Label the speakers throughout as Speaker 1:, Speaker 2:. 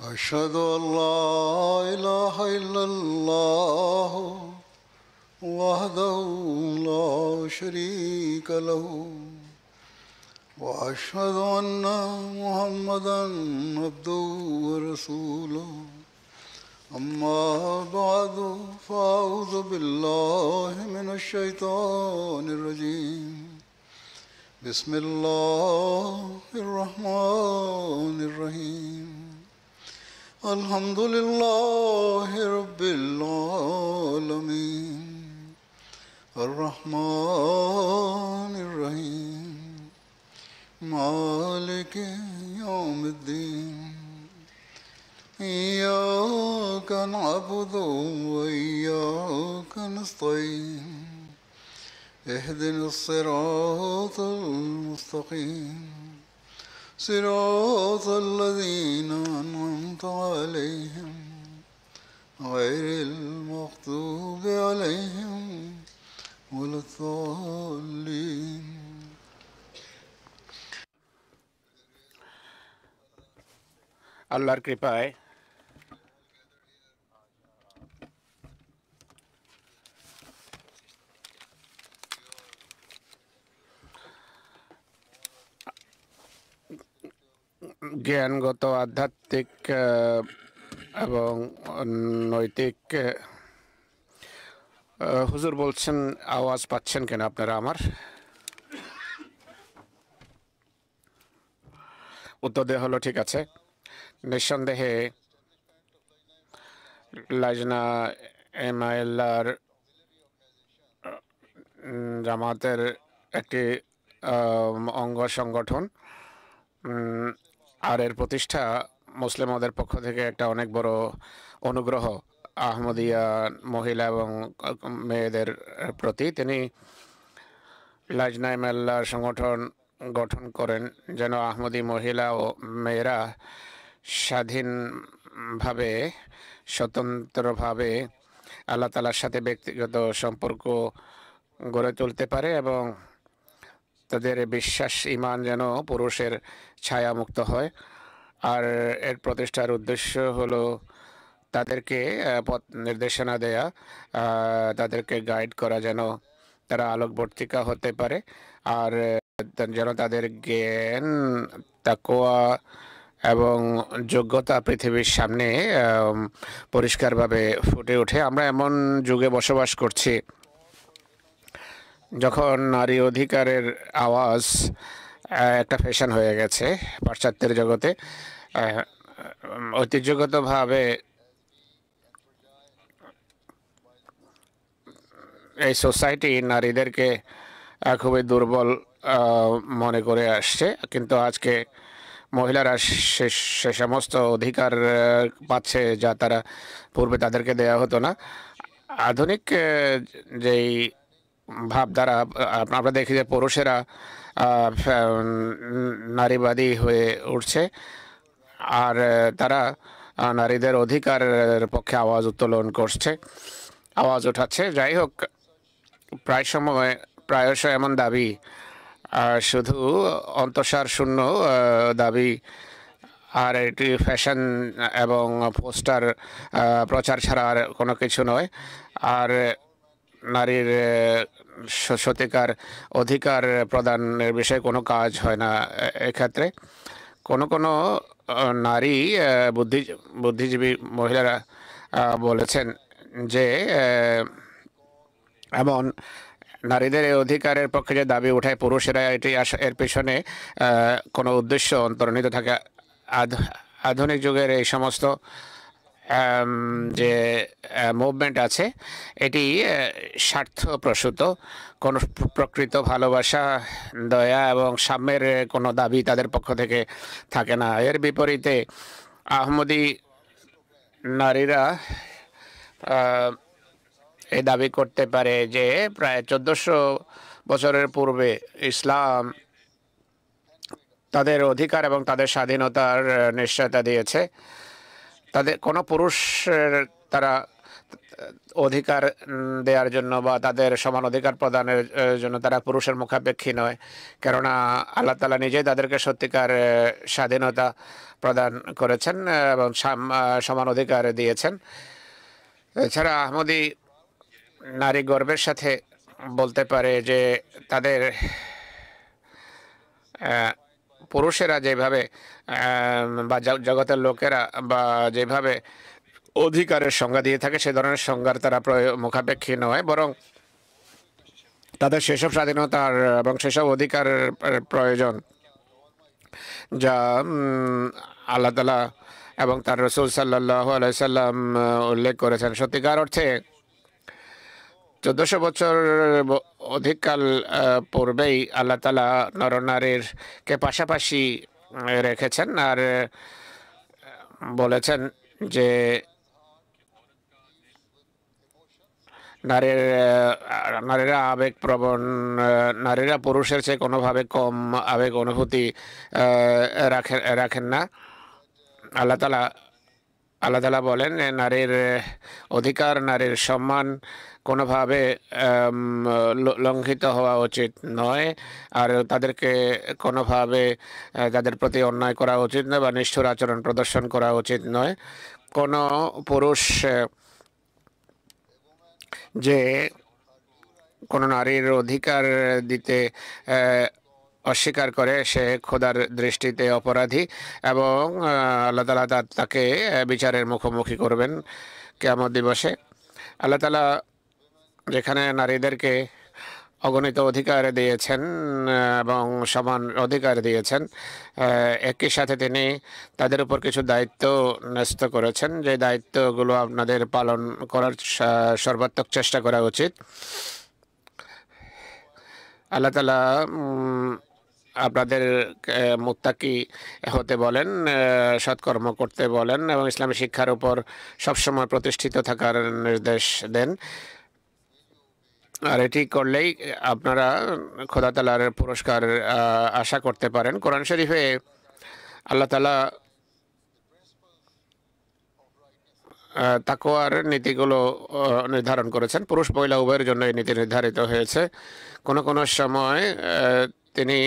Speaker 1: أشهد أن لا إله إلا الله وحده لا شريك له وأشهد أن محمدا عبده ورسوله أما بعد فأعوذ بالله من الشيطان الرجيم بسم الله الرحمن الرحيم الحمد لله رب العالمين الرحمن الرحيم مالك يوم الدين إياك نعبد وإياك نستعين اهدنا الصراط المستقيم صراط الذين أنعمت عليهم غير المغضوب عليهم ولا الضالين
Speaker 2: আল্লাহর কৃপায় জ্ঞানগত আধ্যাত্মিক এবং নৈতিক হুজুর বলছেন আওয়াজ পাচ্ছেন কেন আপনারা আমার? উত্তর দেওয়া হলো ঠিক আছে। নিঃসন্দেহে লাজনা এমাইলার জামাতের একটি অঙ্গ সংগঠন, আর এর প্রতিষ্ঠা মুসলিমদের পক্ষ থেকে একটা অনেক বড় অনুগ্রহ আহমদিয়া মহিলা এবং মেয়েদের প্রতি। তিনি লাজনা এমাইলার সংগঠন গঠন করেন যেন আহমদি মহিলা ও মেয়েরা স্বাধীনভাবে স্বতন্ত্রভাবে আল্লাহ তাআলার সাথে ব্যক্তিগত সম্পর্ক গড়ে তুলতে পারে এবং তাদের বিশ্বাস ইমান যেন পুরুষের ছায়ামুক্ত হয়। আর এর প্রতিষ্ঠার উদ্দেশ্য হলো তাদেরকে পথ নির্দেশনা দেয়া, তাদেরকে গাইড করা যেন তারা আলোকবর্তিকা হতে পারে, আর যেন তাদের জ্ঞান তাকওয়া এবং যোগ্যতা পৃথিবীর সামনে পরিষ্কারভাবে ফুটে ওঠে। আমরা এমন যুগে বসবাস করছি যখন নারী অধিকারের আওয়াজ একটা ফ্যাশন হয়ে গেছে পাশ্চাত্যের জগতে। ঐতিহ্যগতভাবে এই সোসাইটি নারীদেরকে খুবই দুর্বল মনে করে আসছে, কিন্তু আজকে মহিলারা সে সমস্ত অধিকার পাচ্ছে যা তারা পূর্বে তাদেরকে দেয়া হতো না। আধুনিক যেই ভাবধারা, আমরা দেখি যে পুরুষেরা নারীবাদী হয়ে উঠছে আর তারা নারীদের অধিকারের পক্ষে আওয়াজ উত্তোলন করছে, আওয়াজ উঠাচ্ছে। যাই হোক, প্রায়শ এমন দাবি শুধু অন্তঃসার শূন্য দাবি, আর এটি ফ্যাশন এবং পোস্টার প্রচার ছাড়া আর কোনো কিছু নয়। আর নারীর সত্যিকার অধিকার প্রদানের বিষয়ে কোনো কাজ হয় না। এক্ষেত্রে কোনো নারী বুদ্ধিজীবী মহিলারা বলেছেন যে এমন নারীদের এই অধিকারের পক্ষে যে দাবি উঠায় পুরুষেরা, এটি এর পেছনে কোনো উদ্দেশ্য অন্তর্নিহিত থাকে। আধুনিক যুগের এই সমস্ত যে মুভমেন্ট আছে এটি স্বার্থপ্রসূত, কোনো প্রকৃত ভালোবাসা, দয়া এবং সাম্যের কোনো দাবি তাদের পক্ষ থেকে থাকে না। এর বিপরীতে আহমদি নারীরা এই দাবি করতে পারে যে প্রায় 1400 বছরের পূর্বে ইসলাম তাদের অধিকার এবং তাদের স্বাধীনতার নিশ্চয়তা দিয়েছে। তাদের কোনো পুরুষ তারা অধিকার দেওয়ার জন্য বা তাদের সমান অধিকার প্রদানের জন্য তারা পুরুষের মুখাপেক্ষী নয়, কেননা আল্লাহ তাআলা নিজেই তাদেরকে সত্যিকার স্বাধীনতা প্রদান করেছেন এবং সমান অধিকার দিয়েছেন। এছাড়া আহমদী নারী গর্বের সাথে বলতে পারে যে তাদের পুরুষেরা যেভাবে বা জগতের লোকেরা বা যেভাবে অধিকারের সংজ্ঞা দিয়ে থাকে সে ধরনের সংজ্ঞার তারা মুখাপেক্ষী নয়, বরং তাদের সেসব স্বাধীনতার এবং সেসব অধিকারের প্রয়োজন যা আল্লাহ তাআলা এবং তার রাসূল সাল্লাল্লাহু আলাইহি সাল্লাম উল্লেখ করেছেন। সত্যিকার অর্থে 1400 বছর অধিককাল পূর্বেই আল্লাহ তাআলা নরনারীরকে পাশাপাশি রেখেছেন আর বলেছেন যে নারীরা আবেগপ্রবণ, নারীরা পুরুষের চেয়ে কোনোভাবে কম আবেগ অনুভূতি রাখেন না। আল্লাহ তাআলা বলেন নারীর অধিকার, নারীর সম্মান কোনোভাবে লঙ্ঘিত হওয়া উচিত নয়, আর তাদেরকে কোনোভাবে তাদের প্রতি অন্যায় করা উচিত নয় বা নিষ্ঠুর আচরণ প্রদর্শন করা উচিত নয়। কোনো পুরুষ যে কোনো নারীর অধিকার দিতে অস্বীকার করে সে খোদার দৃষ্টিতে অপরাধী এবং আল্লাহ তাআলা তাকে বিচারের মুখোমুখি করবেন কিয়ামত দিবসে। আল্লাহ তাআলা যেখানে নারীদেরকে অগণিত অধিকার দিয়েছেন এবং সমান অধিকার দিয়েছেন, একই সাথে তিনি তাদের উপর কিছু দায়িত্ব ন্যস্ত করেছেন, যে দায়িত্বগুলো আপনাদের পালন করার সর্বাত্মক চেষ্টা করা উচিত। আল্লাহ তাআলা আপনাদের মুত্তাকি হতে বলেন, সৎকর্ম করতে বলেন এবং ইসলামী শিক্ষার উপর সবসময় প্রতিষ্ঠিত থাকার নির্দেশ দেন। আর এটি করলেই আপনারা খোদা তাআলার পুরস্কার আশা করতে পারেন। কোরআন শরীফে আল্লাহ তাআলা তাকওয়ার নীতিগুলো নির্ধারণ করেছেন। পুরুষ মহিলা উভয়ের জন্য এই নীতি নির্ধারিত হয়েছে। কোনো সময় তিনি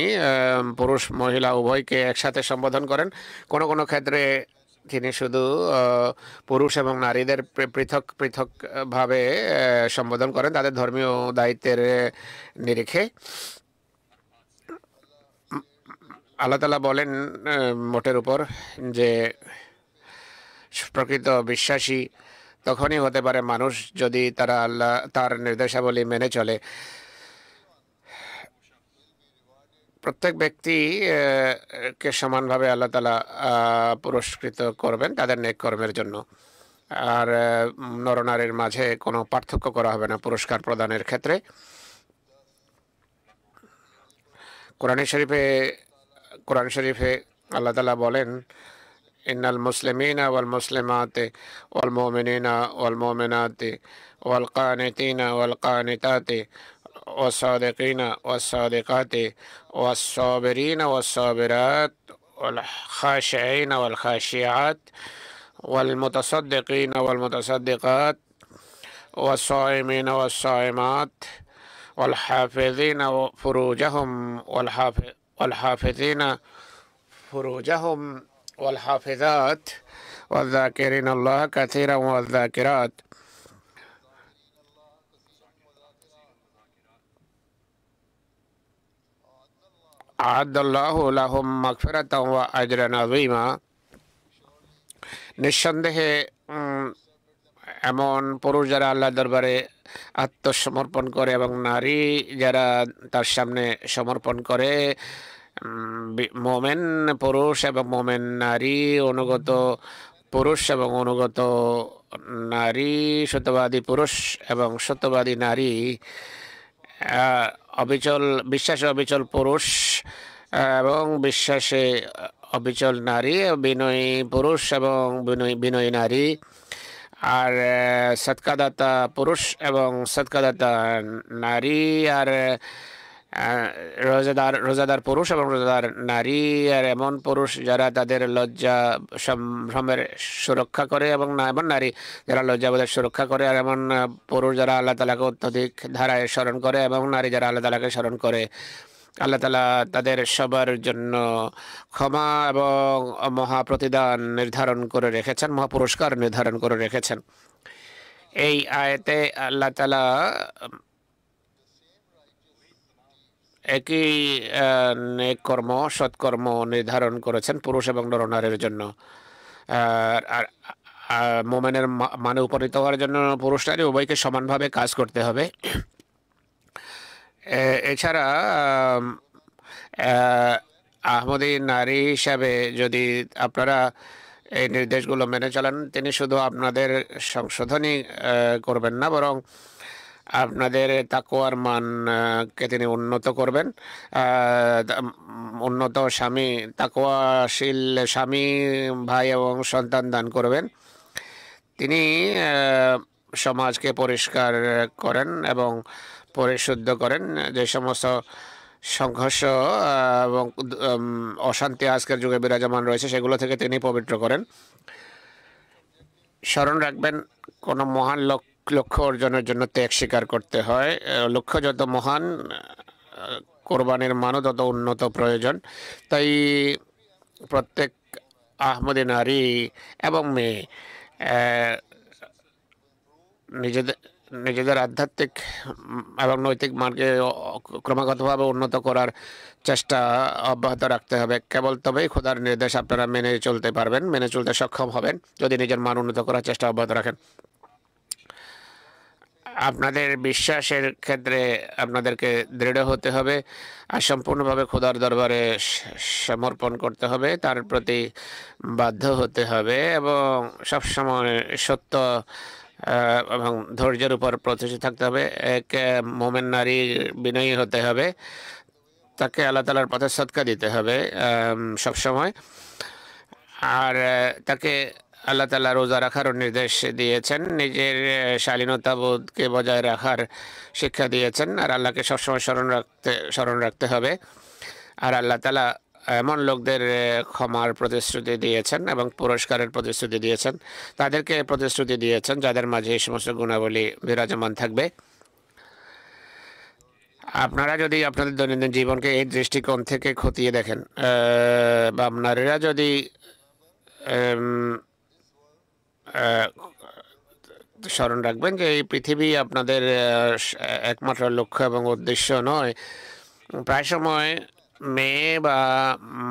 Speaker 2: পুরুষ মহিলা উভয়কে একসাথে সম্বোধন করেন। কোনো ক্ষেত্রে তিনি শুধু পুরুষ এবং নারীদের পৃথক পৃথকভাবে সম্বোধন করেন তাদের ধর্মীয় দায়িত্বের নিরিখে। আল্লাহ তাআলা বলেন মোটের উপর যে প্রকৃত বিশ্বাসী তখনই হতে পারে মানুষ যদি তারা আল্লাহ তার নির্দেশাবলী মেনে চলে। প্রত্যেক ব্যক্তি কে সমানভাবে আল্লাহ তাআলা পুরস্কৃত করবেন তাদের নেক কর্মের জন্য, আর নরনারীর মাঝে কোনো পার্থক্য করা হবে না পুরস্কার প্রদানের ক্ষেত্রে। কোরআন শরীফে আল্লাহ তাআলা বলেন ইন্নাল মুসলিমিনা ওয়াল মুসলিমাতি ওয়াল মুমিনিনা ওয়াল মুমিনাতি ওয়াল কানিতিনা ওয়াল কানিতাতি والصادقين والصادقات والصابرين والصابرات والخاشعين والخاشعات والمتصدقين والمتصدقات والصائمين والصائمات والحافظين فروجهم والحافظين فروجهم والحافظات والذاكرين الله كثيرا والذاكرات আ'আদাল্লাহু লাহুম মাগফিরাতাও ওয়া আজরান আযীমা। নিঃসন্দেহে এমন পুরুষ যারা আল্লাহর দরবারে আত্মসমর্পণ করে এবং নারী যারা তার সামনে সমর্পণ করে, মোমেন পুরুষ এবং মোমেন নারী, অনুগত পুরুষ এবং অনুগত নারী, সত্যবাদী পুরুষ এবং সত্যবাদী নারী, বিশ্বাসে অবিচল পুরুষ এবং বিশ্বাসে অবিচল নারী, বিনয়ী পুরুষ এবং বিনয়ী নারী, আর সৎকাদাতা পুরুষ এবং সৎকাদাতা নারী, আর রোজাদার পুরুষ এবং রোজাদার নারী আর এমন পুরুষ যারা তাদের লজ্জা সম্ভ্রমের সুরক্ষা করে এবং এমন নারী যারা লজ্জাবোধের সুরক্ষা করে আর এমন পুরুষ যারা আল্লাহ তাআলাকে অত্যধিক ধারায় স্মরণ করে এবং নারী যারা আল্লাহ তাআলাকে স্মরণ করে। আল্লাহ তাআলা তাদের সবার জন্য ক্ষমা এবং মহা প্রতিদান নির্ধারণ করে রেখেছেন, মহা পুরস্কার নির্ধারণ করে রেখেছেন। এই আয়াতে আল্লাহ তাআলা একই নেক কর্ম সৎকর্ম নির্ধারণ করেছেন পুরুষ এবং নরনারীর জন্য। আর মোমেনের মানে উপনীত হওয়ার জন্য পুরুষ নারী উভয়কে সমানভাবে কাজ করতে হবে। এছাড়া আহমদী নারী হিসাবে যদি আপনারা এই নির্দেশগুলো মেনে চলেন, তিনি শুধু আপনাদের সংশোধনই করবেন না, বরং আপনাদের তাকওয়ার মানকে তিনি উন্নত করবেন। উন্নত স্বামী, তাকওয়াশীল স্বামী, ভাই এবং সন্তান দান করবেন। তিনি সমাজকে পরিষ্কার করেন এবং পরিশুদ্ধ করেন। যে সমস্ত সংঘর্ষ এবং অশান্তি আজকের যুগে বিরাজমান রয়েছে সেগুলো থেকে তিনি পবিত্র করেন। স্মরণ রাখবেন, কোনো মহান লক্ষ্য অর্জনের জন্য ত্যাগ স্বীকার করতে হয়। লক্ষ্য যত মহান, কোরবানির মানও তত উন্নত প্রয়োজন। তাই প্রত্যেক আহমদী নারী এবং মেয়ে নিজেদের আধ্যাত্মিক এবং নৈতিক মানকে ক্রমাগতভাবে উন্নত করার চেষ্টা অব্যাহত রাখতে হবে। কেবল তবেই খোদার নির্দেশ আপনারা মেনে চলতে পারবেন, মেনে চলতে সক্ষম হবেন যদি নিজের মান উন্নত করার চেষ্টা অব্যাহত রাখেন। আপনাদের বিশ্বাসের ক্ষেত্রে আপনাদেরকে দৃঢ় হতে হবে আর সম্পূর্ণভাবে খোদার দরবারে সমর্পণ করতে হবে, তার প্রতি বাধ্য হতে হবে এবং সবসময় সত্য এবং ধৈর্যের উপর প্রতিষ্ঠিত থাকতে হবে। এক মোমেন নারী বিনয়ী হতে হবে, তাকে আল্লাহ তাআলার পথে সদকা দিতে হবে সবসময়। আর তাকে আল্লাহ তাআলা রোজা রাখারও নির্দেশ দিয়েছেন, নিজের শালীনতা বোধকে বজায় রাখার শিক্ষা দিয়েছেন। আর আল্লাহকে সবসময় স্মরণ রাখতে হবে। আর আল্লাহ তাআলা এমন লোকদের ক্ষমার প্রতিশ্রুতি দিয়েছেন এবং পুরস্কারের প্রতিশ্রুতি দিয়েছেন, তাদেরকে প্রতিশ্রুতি দিয়েছেন যাদের মাঝে এই সমস্ত গুণাবলী বিরাজমান থাকবে। আপনারা যদি আপনাদের দৈনন্দিন জীবনকে এই দৃষ্টিকোণ থেকে খতিয়ে দেখেন, বা নারীরা যদি স্মরণ রাখবেন যে এই পৃথিবী আপনাদের একমাত্র লক্ষ্য এবং উদ্দেশ্য নয়। প্রায় সময় মেয়ে বা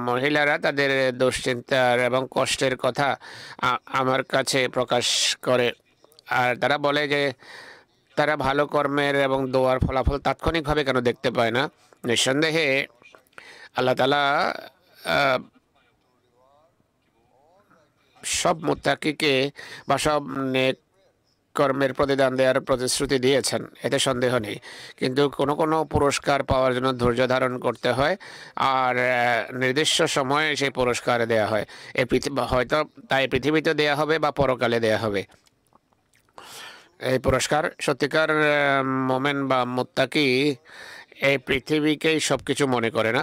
Speaker 2: মহিলারা তাদের দুশ্চিন্তার এবং কষ্টের কথা আমার কাছে প্রকাশ করে, আর তারা বলে যে তারা ভালো কর্মের এবং দোয়ার ফলাফল তাৎক্ষণিকভাবে কেন দেখতে পায় না। নিঃসন্দেহে আল্লাহ তাআলা সব মুত্তাকিকে বা সব নেক কর্মের প্রতিদান দেওয়ার প্রতিশ্রুতি দিয়েছেন, এতে সন্দেহ নেই। কিন্তু কোনো কোনো পুরস্কার পাওয়ার জন্য ধৈর্য ধারণ করতে হয় আর নির্দিষ্ট সময়ে সেই পুরস্কার দেয়া হয়। হয়তো তাই পৃথিবীতে দেয়া হবে বা পরকালে দেয়া হবে। এই পুরস্কার সত্যিকার মোমেন বা মুত্তাকি এই পৃথিবীকেই সব কিছু মনে করে না,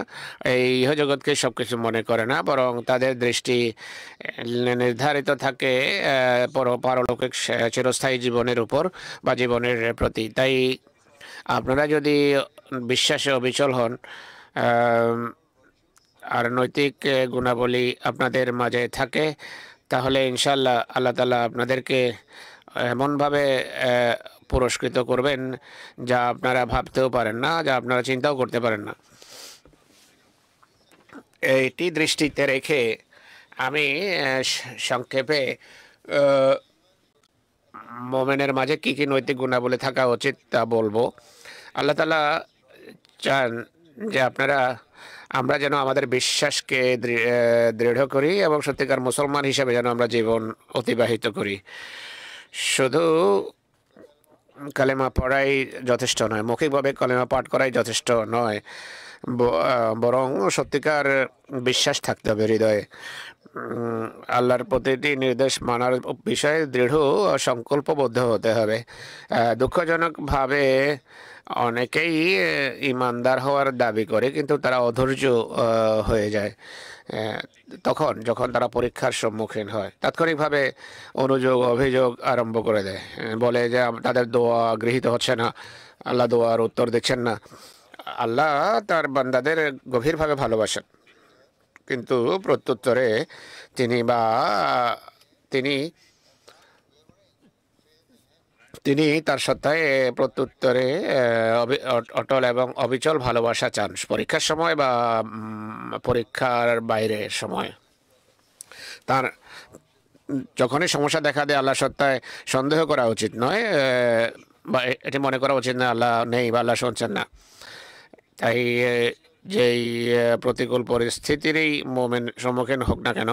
Speaker 2: এই ইহজগৎকেই সব কিছু মনে করে না, বরং তাদের দৃষ্টি নির্ধারিত থাকে পারলৌকিক চিরস্থায়ী জীবনের উপর বা জীবনের প্রতি। তাই আপনারা যদি বিশ্বাসে অবিচল হন আর নৈতিক গুণাবলী আপনাদের মাঝে থাকে, তাহলে ইনশাআল্লাহ আল্লাহ তাআলা আপনাদেরকে এমনভাবে পুরস্কৃত করবেন যা আপনারা ভাবতেও পারেন না, যা আপনারা চিন্তাও করতে পারেন না। এইটি দৃষ্টিতে রেখে আমি সংক্ষেপে মোমেনের মাঝে কী কী নৈতিক গুণাবলী থাকা উচিত তা বলবো। আল্লাহ তাআলা চান যে আমরা যেন আমাদের বিশ্বাসকে দৃঢ় করি এবং সত্যিকার মুসলমান হিসেবে যেন আমরা জীবন অতিবাহিত করি। শুধু কালেমা পড়াই যথেষ্ট নয়, মৌখিকভাবে কালেমা পাঠ করাই যথেষ্ট নয়, বরং সত্যিকার বিশ্বাস থাকতে হবে হৃদয়ে। আল্লাহর প্রতিটি নির্দেশ মানার বিষয়ে দৃঢ় সংকল্পবদ্ধ হতে হবে। দুঃখজনকভাবে অনেকেই ইমানদার হওয়ার দাবি করে, কিন্তু তারা অধৈর্য হয়ে যায় তখন যখন তারা পরীক্ষার সম্মুখীন হয়। তাৎক্ষণিকভাবে অনুযোগ অভিযোগ আরম্ভ করে দেয়, বলে যে তাদের দোয়া গৃহীত হচ্ছে না, আল্লাহ দোয়ার উত্তর দিচ্ছেন না। আল্লাহ তার বান্দাদের গভীরভাবে ভালোবাসেন, কিন্তু প্রত্যুত্তরে তিনি তিনি তার সত্তায় প্রত্যুত্তরে অটল এবং অবিচল ভালোবাসা চান, পরীক্ষার সময় বা পরীক্ষার বাইরের সময়। তার যখনই সমস্যা দেখা দেয় আল্লাহ সত্তায় সন্দেহ করা উচিত নয়, বা এটি মনে করা উচিত না আল্লাহ নেই বা আল্লাহ শুনছেন না। তাই যেই প্রতিকূল পরিস্থিতিরই মোমেন সম্মুখীন হোক না কেন,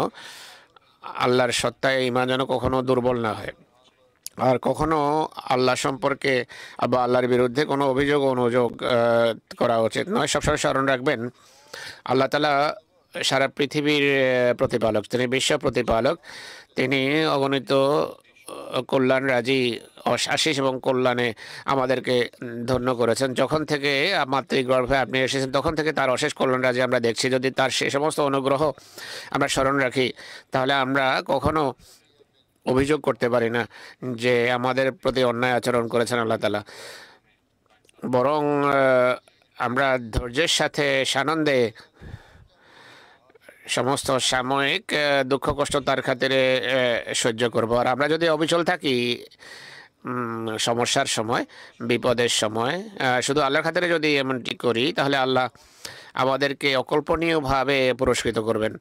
Speaker 2: আল্লাহর সত্তায় ঈমান যেন কখনো দুর্বল না হয়, আর কখনো আল্লাহ সম্পর্কে বা আল্লাহর বিরুদ্ধে কোনো অভিযোগ অনুযোগ করা উচিত নয়। সবসময় স্মরণ রাখবেন আল্লাহ তাআলা সারা পৃথিবীর প্রতিপালক, তিনি বিশ্ব প্রতিপালক, তিনি অগণিত কল্যাণ রাজি আশিস এবং কল্যাণে আমাদেরকে ধন্য করেছেন। যখন থেকে মাতৃগর্ভে আপনি এসেছেন তখন থেকে তার অশেষ কল্যাণ রাজি আমরা দেখছি। যদি তার সে সমস্ত অনুগ্রহ আমরা স্মরণ রাখি, তাহলে আমরা কখনো অভিযোগ করতে পারি না যে আমাদের প্রতি অন্যায় আচরণ করেছেন আল্লাহ তাআলা। বরং আমরা ধৈর্যের সাথে সানন্দে সমস্ত সাময়িক দুঃখ কষ্ট তার খাতিরে সহ্য করব। আর আমরা যদি অবিচল থাকি সমস্যার সময়, বিপদের সময়, শুধু আল্লাহর খাতিরে যদি এমনটি করি, তাহলে আল্লাহ আমাদেরকে অকল্পনীয়ভাবে পুরস্কৃত করবেন।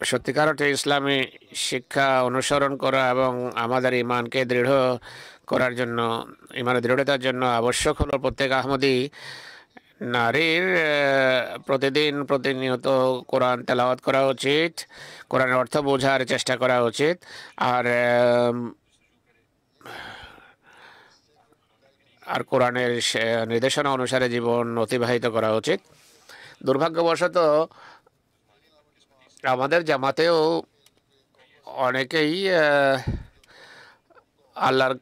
Speaker 2: সত্যিকার অর্থে ইসলামী শিক্ষা অনুসরণ করা এবং আমাদের ইমানকে দৃঢ় করার জন্য, ইমানের দৃঢ়তার জন্য আবশ্যক হলো প্রত্যেক আহমদী নারীর প্রতিনিয়ত কোরআন তেলাওয়াত করা উচিত, কোরআনের অর্থ বোঝার চেষ্টা করা উচিত, আর কোরআনের নির্দেশনা অনুসারে জীবন অতিবাহিত করা উচিত। দুর্ভাগ্যবশত আমাদের জামাতেও অনেকেই আল্লাহর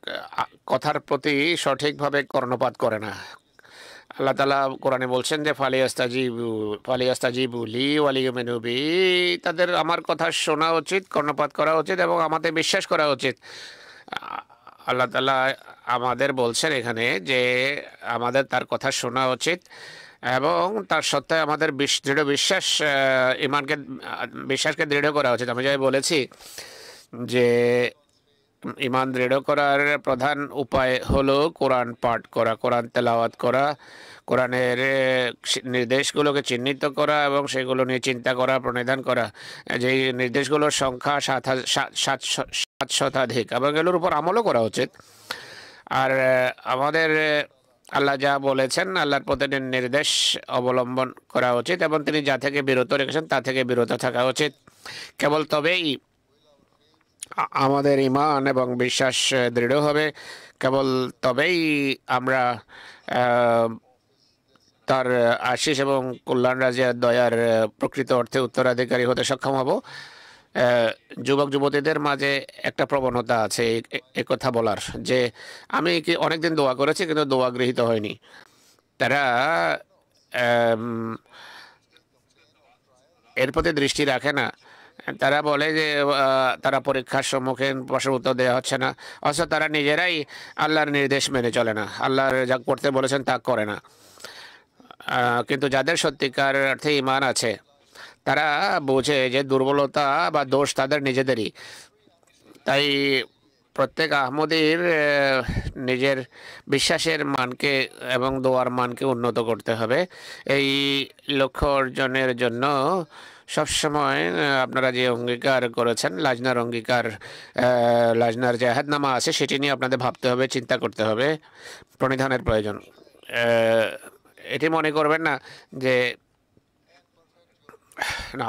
Speaker 2: কথার প্রতি সঠিকভাবে কর্ণপাত করে না। আল্লাহ তাআলা কোরআনে বলছেন যে ফালিয়াস্তাজিবু লি ওয়ালিউমিনু বি, তাদের আমার কথা শোনা উচিত, কর্ণপাত করা উচিত এবং আমাদের বিশ্বাস করা উচিত। আল্লাহ তাআলা আমাদের বলছেন এখানে যে আমাদের তার কথা শোনা উচিত এবং তার সত্ত্বে আমাদের দৃঢ় বিশ্বাস, বিশ্বাসকে দৃঢ় করা উচিত। আমি যাই বলেছি যে ইমান দৃঢ় করার প্রধান উপায় হলো কোরআন পাঠ করা, কোরআন তেলাওয়াত করা, কোরআনের নির্দেশগুলোকে চিহ্নিত করা এবং সেগুলো নিয়ে চিন্তা করা, প্রণিধান করা। যেই নির্দেশগুলোর সংখ্যা 700 এবং এগুলোর উপর আমলও করা উচিত। আর আমাদের আল্লাহ যা বলেছেন, আল্লাহর প্রতিদিন নির্দেশ অবলম্বন করা উচিত এবং তিনি যা থেকে বিরত রেখেছেন তা থেকে বিরত থাকা উচিত। কেবল তবেই আমাদের ঈমান এবং বিশ্বাস দৃঢ় হবে, কেবল তবেই আমরা তার আশিস এবং কল্যাণ রাজিয়ার দয়ার প্রকৃত অর্থে উত্তরাধিকারী হতে সক্ষম হব। যুবক যুবতীদের মাঝে একটা প্রবণতা আছে কথা বলার, যে আমি কি অনেকদিন দোয়া করেছি কিন্তু দোয়া গৃহীত হয়নি। তারা এর প্রতি দৃষ্টি রাখে না। তারা বলে যে তারা পরীক্ষার সম্মুখীন, প্রশ্নের উত্তর দেওয়া হচ্ছে না, অথচ তারা নিজেরাই আল্লাহর নির্দেশ মেনে চলে না, আল্লাহর যা করতে বলেছেন তা করে না। কিন্তু যাদের সত্যিকার অর্থে ঈমান আছে, তারা বোঝে যে দুর্বলতা বা দোষ তাদের নিজেদেরই। তাই প্রত্যেক আহমদীর নিজের বিশ্বাসের মানকে এবং দোয়ার মানকে উন্নত করতে হবে। এই লক্ষ্য অর্জনের জন্য সবসময় আপনারা যে অঙ্গীকার করেছেন, লাজনার অঙ্গীকার, লাজনার যে আহাদনামা আছে, সেটি নিয়ে আপনাদের ভাবতে হবে, চিন্তা করতে হবে, প্রণিধানের প্রয়োজন। এটি মনে করবেন না যে না,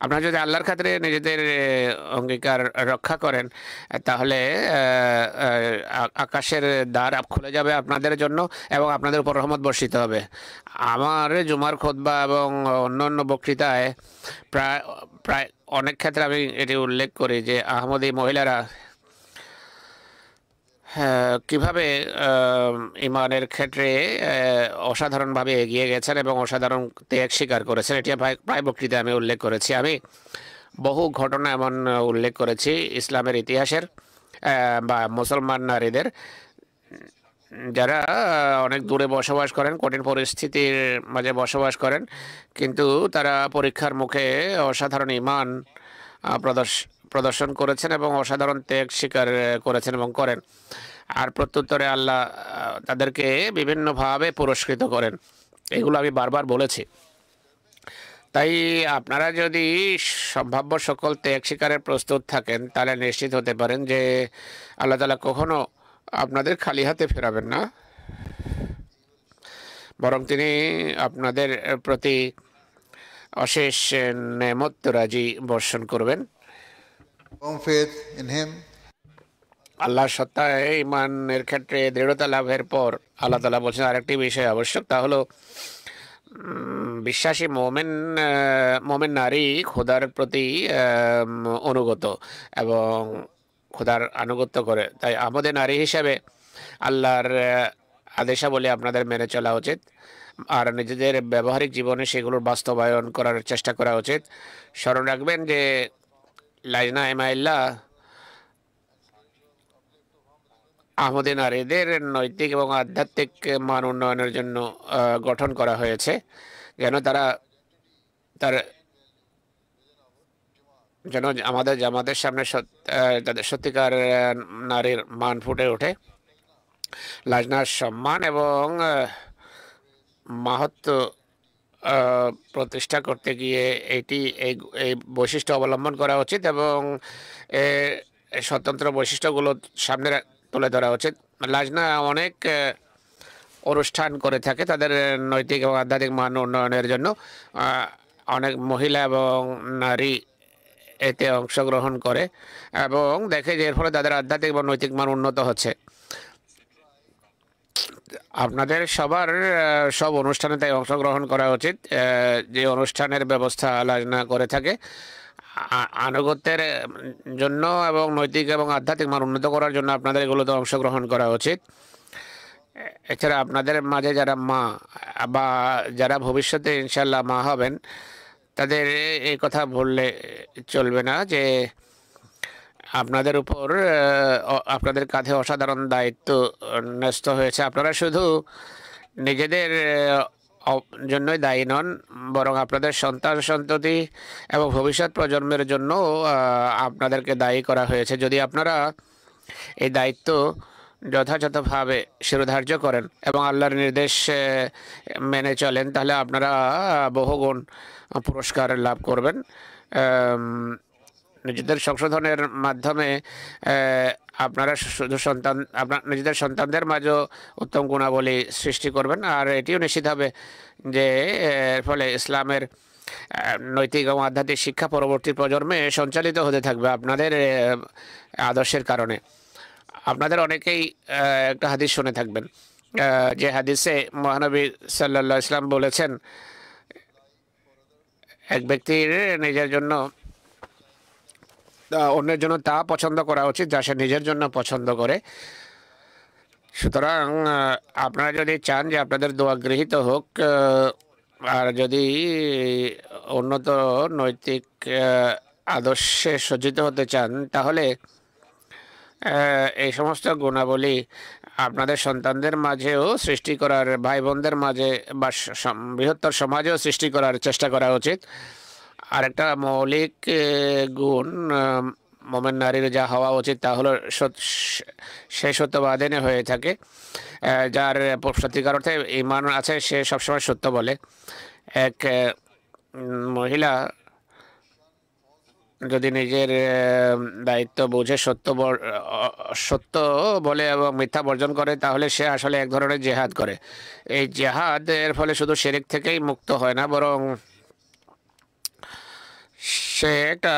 Speaker 2: আপনারা যদি আল্লাহর খাতিরে নিজেদের অঙ্গীকার রক্ষা করেন, তাহলে আকাশের দ্বার খুলে যাবে আপনাদের জন্য এবং আপনাদের উপর রহমত বর্ষিত হবে। আমার জুমার খুতবা এবং অন্যান্য বক্তৃতায় প্রায় অনেক ক্ষেত্রে আমি এটি উল্লেখ করি যে আহমদী মহিলারা হ্যাঁ, কিভাবে ইমানের ক্ষেত্রে অসাধারণভাবে এগিয়ে গেছেন এবং অসাধারণ ত্যাগ স্বীকার করেছেন, এটি প্রায় বক্তৃতায় আমি উল্লেখ করেছি। আমি বহু ঘটনা এমন উল্লেখ করেছি ইসলামের ইতিহাসের, বা মুসলমান নারীদের যারা অনেক দূরে বসবাস করেন, কঠিন পরিস্থিতির মাঝে বসবাস করেন, কিন্তু তারা পরীক্ষার মুখে অসাধারণ ঈমান প্রদর্শন করেছেন এবং অসাধারণ ত্যাগ স্বীকার করেছেন এবং করেন। আর প্রত্যুত্তরে আল্লাহ তাদেরকে বিভিন্নভাবে পুরস্কৃত করেন। এগুলো আমি বারবার বলেছি। তাই আপনারা যদি সম্ভাব্য সকল ত্যাগ স্বীকারের প্রস্তুত থাকেন, তাহলে নিশ্চিত হতে পারেন যে আল্লাহ তাআলা কখনো আপনাদের খালি হাতে ফেরাবেন না, বরং তিনি আপনাদের প্রতি অশেষ নেমত রাজি বর্ষণ করবেন।
Speaker 1: Firm faith in Him.
Speaker 2: আল্লাহর সত্তায় ইমানের ক্ষেত্রে দৃঢ়তা লাভের পর আল্লাহ তাআলা বলছেন আরেকটি বিষয় আবশ্যক, তা হলো বিশ্বাসী মোমেন নারী খোদার প্রতি অনুগত এবং খোদার আনুগত্য করে। তাই আমাদের নারী হিসাবে আল্লাহর আদেশাবলী আপনাদের মেনে চলা উচিত, আর নিজেদের ব্যবহারিক জীবনে সেগুলোর বাস্তবায়ন করার চেষ্টা করা উচিত। স্মরণ রাখবেন যে লাজনা ইমাইল্লাহ আমাদের নারীদের নৈতিক এবং আধ্যাত্মিক মান উন্নয়নের জন্য গঠন করা হয়েছে, যেন যেন আমাদের জামাতের সামনে তাদের সত্যিকার নারীর মান ফুটে ওঠে। লাজনার সম্মান এবং মাহাত্ম্য প্রতিষ্ঠা করতে গিয়ে এই বৈশিষ্ট্য অবলম্বন করা উচিত এবং স্বতন্ত্র বৈশিষ্ট্যগুলো সামনে তুলে ধরা উচিত। লাজনা অনেক অনুষ্ঠান করে থাকে তাদের নৈতিক এবং আধ্যাত্মিক মান উন্নয়নের জন্য। অনেক মহিলা এবং নারী এতে অংশগ্রহণ করে এবং দেখে যে এর ফলে তাদের আধ্যাত্মিক এবং নৈতিক মান উন্নত হচ্ছে। আপনাদের সবার সব অনুষ্ঠানে তাই অংশগ্রহণ করা উচিত, যে অনুষ্ঠানের ব্যবস্থা লাজনা করে থাকে। আনুগত্যের জন্য এবং নৈতিক এবং আধ্যাত্মিক মান উন্নত করার জন্য আপনাদের এগুলোতে অংশগ্রহণ করা উচিত। এছাড়া আপনাদের মাঝে যারা মা বা যারা ভবিষ্যতে ইনশাল্লাহ মা হবেন, তাদের এই কথা বললে চলবে না যে আপনাদের উপর আপনাদের কাঁধে অসাধারণ দায়িত্ব ন্যস্ত হয়েছে। আপনারা শুধু নিজেদের জন্যই দায়ী নন, বরং আপনাদের সন্তান সন্ততি এবং ভবিষ্যৎ প্রজন্মের জন্য আপনাদেরকে দায়ী করা হয়েছে। যদি আপনারা এই দায়িত্ব যথাযথভাবে শিরোধার্য করেন এবং আল্লাহর নির্দেশ মেনে চলেন, তাহলে আপনারা বহুগুণ পুরস্কার লাভ করবেন। নিজেদের সংশোধনের মাধ্যমে আপনারা শুধু নিজেদের সন্তানদের মাঝেও উত্তম গুণাবলী সৃষ্টি করবেন, আর এটিও নিশ্চিত হবে যে এর ফলে ইসলামের নৈতিক এবং আধ্যাত্মিক শিক্ষা পরবর্তী প্রজন্মে সঞ্চালিত হতে থাকবে আপনাদের আদর্শের কারণে। আপনাদের অনেকেই একটা হাদিস শুনে থাকবেন, যে হাদিসে মহানবী সাল্লাল্লাহু আলাইহি ওয়াসাল্লাম বলেছেন, এক ব্যক্তির নিজের জন্য অন্যের জন্য তা পছন্দ করা উচিত যা সে নিজের জন্য পছন্দ করে। সুতরাং আপনারা যদি চান যে আপনাদের দোয়া গৃহীত হোক, আর যদি উন্নত নৈতিক আদর্শে সজ্জিত হতে চান, তাহলে এই সমস্ত গুণাবলী আপনাদের সন্তানদের মাঝেও সৃষ্টি করার, ভাই বোনদের মাঝে বা বৃহত্তর সমাজেও সৃষ্টি করার চেষ্টা করা উচিত। আরেকটা মৌলিক গুণ মোমেন নারীর যা হওয়া উচিত তা হলো সে সত্যবাদিনী হয়ে থাকে। যার সত্যিকার অর্থে ঈমান আছে সে সবসময় সত্য বলে। এক মহিলা যদি নিজের দায়িত্ব বুঝে সত্য বলে এবং মিথ্যা বর্জন করে, তাহলে সে আসলে এক ধরনের জেহাদ করে। এই জেহাদের ফলে শুধু শিরক থেকেই মুক্ত হয় না, বরং সে একটা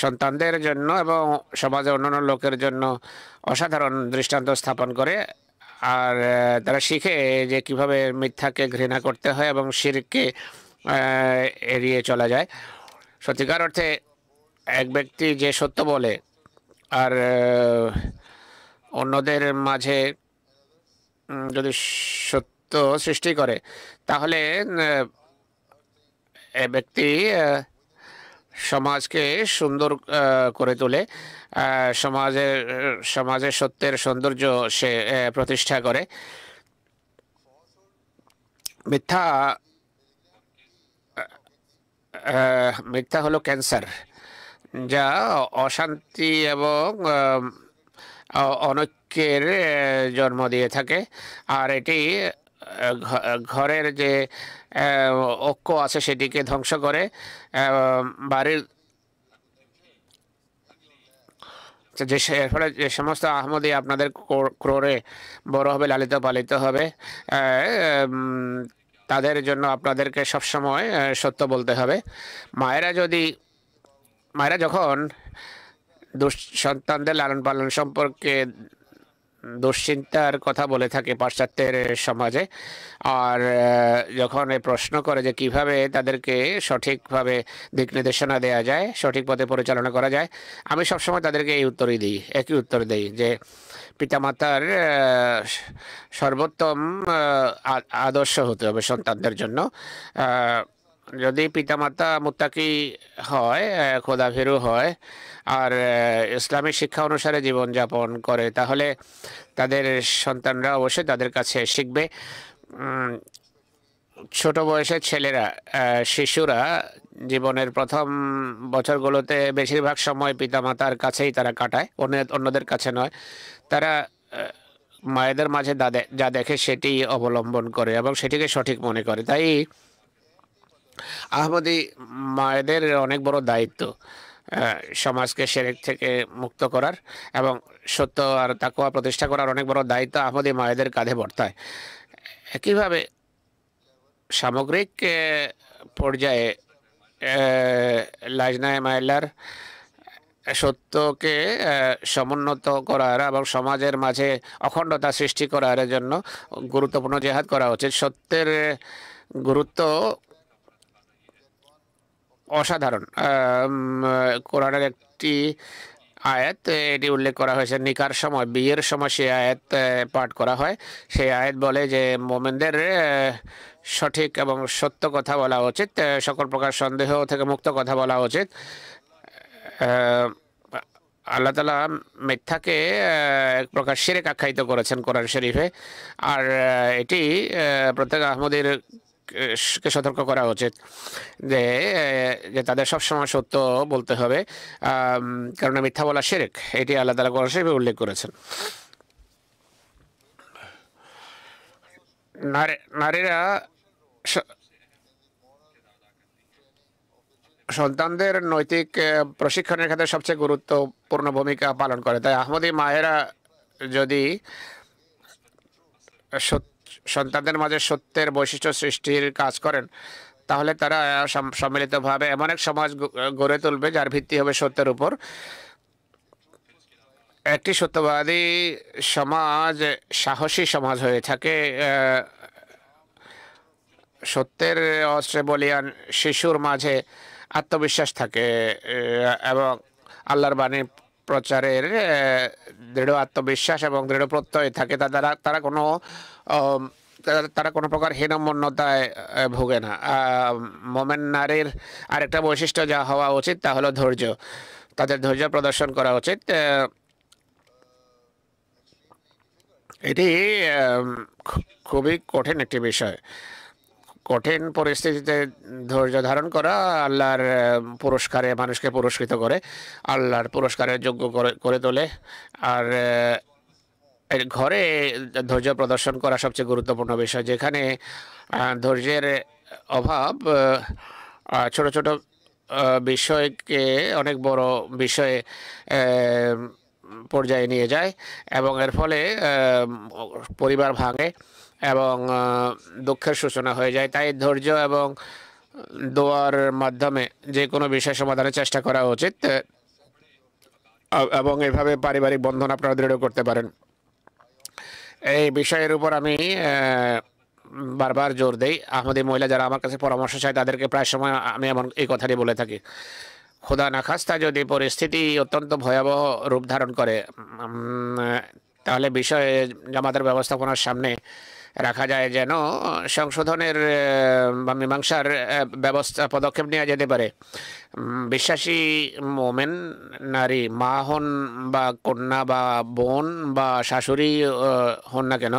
Speaker 2: সন্তানদের জন্য এবং সমাজের অন্যান্য লোকের জন্য অসাধারণ দৃষ্টান্ত স্থাপন করে। আর তারা শিখে যে কিভাবে মিথ্যাকে ঘৃণা করতে হয় এবং শিরককে এড়িয়ে চলা যায়। সত্যিকার অর্থে এক ব্যক্তি যে সত্য বলে আর অন্যদের মাঝে যদি সত্য সৃষ্টি করে, তাহলে এ ব্যক্তি সমাজকে সুন্দর করে তোলে। সমাজে সত্যের সৌন্দর্য সে প্রতিষ্ঠা করে। মিথ্যা মিথ্যা হলো ক্যান্সার, যা অশান্তি এবং অনৈক্যের জন্ম দিয়ে থাকে। আর এটি ঘরের যে ঐক্য আছে সেটিকে ধ্বংস করে। বাড়ির এর ফলে যে সমস্ত আহমদী আপনাদের ক্রোড়ে বড় হবে, লালিত পালিত হবে, তাদের জন্য আপনাদেরকে সবসময় সত্য বলতে হবে। মায়েরা যখন সন্তানদের লালন পালন সম্পর্কে দুশ্চিন্তার কথা বলে থাকে পাশ্চাত্যের সমাজে, আর যখন প্রশ্ন করে যে কিভাবে তাদেরকে সঠিকভাবে দিক নির্দেশনা দেওয়া যায়, সঠিক পথে পরিচালনা করা যায়, আমি সবসময় তাদেরকে একই উত্তর দিই যে পিতামাতার সর্বোত্তম আদর্শ হতে হবে সন্তানদের জন্য। যদি পিতামাতা মুত্তাকি হয়, খোদাভীরু হয়, আর ইসলামী শিক্ষা অনুসারে জীবনযাপন করে, তাহলে তাদের সন্তানরা অবশ্যই তাদের কাছে শিখবে। ছোট বয়সের ছেলেরা, শিশুরা জীবনের প্রথম বছরগুলোতে বেশিরভাগ সময় পিতামাতার কাছেই তারা কাটায়, অন্যদের কাছে নয়। তারা মায়েদের মাঝে যা দেখে সেটি অবলম্বন করে এবং সেটিকে সঠিক মনে করে। তাই আহমদী মায়েদের অনেক বড় দায়িত্ব সমাজকে শিরক থেকে মুক্ত করার এবং সত্য আর তাকওয়া প্রতিষ্ঠা করার অনেক বড় দায়িত্ব আহমদী মায়েদের কাঁধে বর্তায়। একইভাবে সামগ্রিক পর্যায়ে লাজনায়ে মাইলার সত্যকে সমুন্নত করার এবং সমাজের মাঝে অখণ্ডতা সৃষ্টি করার জন্য গুরুত্বপূর্ণ জেহাদ করা উচিত। সত্যের গুরুত্ব অসাধারণ। কোরআনের একটি আয়াত এটি উল্লেখ করা হয়েছে, নিকার সময়, বিয়ের সময় সেই আয়াত পাঠ করা হয়। সেই আয়াত বলে যে মোমেনদের সঠিক এবং সত্য কথা বলা উচিত, সকল প্রকার সন্দেহ থেকে মুক্ত কথা বলা উচিত। আল্লাহ তাআলা মিথ্যাকে এক প্রকার শিরক আখ্যায়িত করেছেন কোরআন শরীফে, আর এটি প্রত্যেক আহমদীর কে সতর্ক করা উচিত যে তাদের সবসময় সত্য বলতে হবে, কারণ মিথ্যা বলা শিরক, এটি আল্লাহ তাআলা কোরআন শরীফে উল্লেখ করেছেন। নারীরা সন্তানদের নৈতিক প্রশিক্ষণের ক্ষেত্রে সবচেয়ে গুরুত্বপূর্ণ ভূমিকা পালন করে। তাই আহমদী মায়েরা যদি সন্তানদের মাঝে সত্যের বৈশিষ্ট্য সৃষ্টির কাজ করেন, তাহলে তারা সম্মিলিতভাবে এমন এক সমাজ গড়ে তুলবে যার ভিত্তি হবে সত্যের উপর। একটি সত্যবাদী সমাজ সাহসী সমাজ হয়ে থাকে। সত্যের অস্ত্রে বলিয়ান শিশুর মাঝে আত্মবিশ্বাস থাকে এবং আল্লাহর বাণী প্রচারের দৃঢ় আত্মবিশ্বাস এবং দৃঢ় প্রত্যয় থাকে। তারা কোনো প্রকার হীনমন্যতায় ভোগে না। মোমেন নারীর আরেকটা বৈশিষ্ট্য যা হওয়া উচিত তা হলো ধৈর্য। তাদের ধৈর্য প্রদর্শন করা উচিত। এটি খুবই কঠিন একটি বিষয়। কঠিন পরিস্থিতিতে ধৈর্য ধারণ করা আল্লাহর পুরস্কারে মানুষকে পুরস্কৃত করে, আল্লাহর পুরস্কারের যোগ্য করে তোলে। আর ঘরে ধৈর্য প্রদর্শন করা সবচেয়ে গুরুত্বপূর্ণ বিষয়। যেখানে ধৈর্যের অভাব ছোট ছোট বিষয়কে অনেক বড় বিষয়ে পর্যায়ে নিয়ে যায় এবং এর ফলে পরিবার ভাঙে এবং দুঃখের সূচনা হয়ে যায়। তাই ধৈর্য এবং দোয়ার মাধ্যমে যে কোনো বিষয় সমাধানের চেষ্টা করা উচিত এবং এভাবে পারিবারিক বন্ধন আপনারা দৃঢ় করতে পারেন। এই বিষয়ের উপর আমি বারবার জোর দেই। আহমদী মহিলা যারা আমার কাছে পরামর্শ চায় তাদেরকে প্রায় সময় আমি এই কথাটি বলে থাকি। খোদা না খাস্তা যদি পরিস্থিতি অত্যন্ত ভয়াবহ রূপ ধারণ করে, তাহলে বিষয়ে জামাতের ব্যবস্থাপনার সামনে রাখা যায়, যেন সংশোধনের বা মীমাংসার ব্যবস্থা পদক্ষেপ নেওয়া যেতে পারে। বিশ্বাসী মোমেন নারী, মা হন বা কন্যা বা বোন বা শাশুড়ি হন না কেন,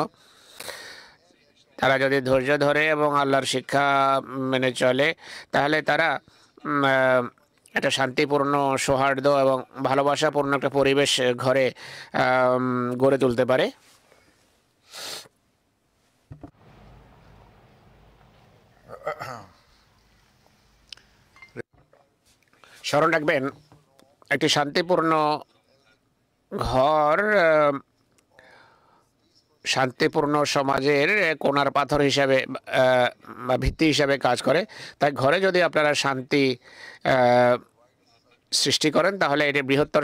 Speaker 2: তারা যদি ধৈর্য ধরে এবং আল্লাহর শিক্ষা মেনে চলে, তাহলে তারা একটা শান্তিপূর্ণ, সৌহার্দ্য এবং ভালোবাসাপূর্ণ একটা পরিবেশ ঘরে গড়ে তুলতে পারে। স্মরণ রাখবেন, একটি শান্তিপূর্ণ ঘর শান্তিপূর্ণ সমাজের কোণার পাথর হিসাবে বা ভিত্তি হিসাবে কাজ করে। তাই ঘরে যদি আপনারা শান্তি সৃষ্টি করেন, তাহলে এটি বৃহত্তর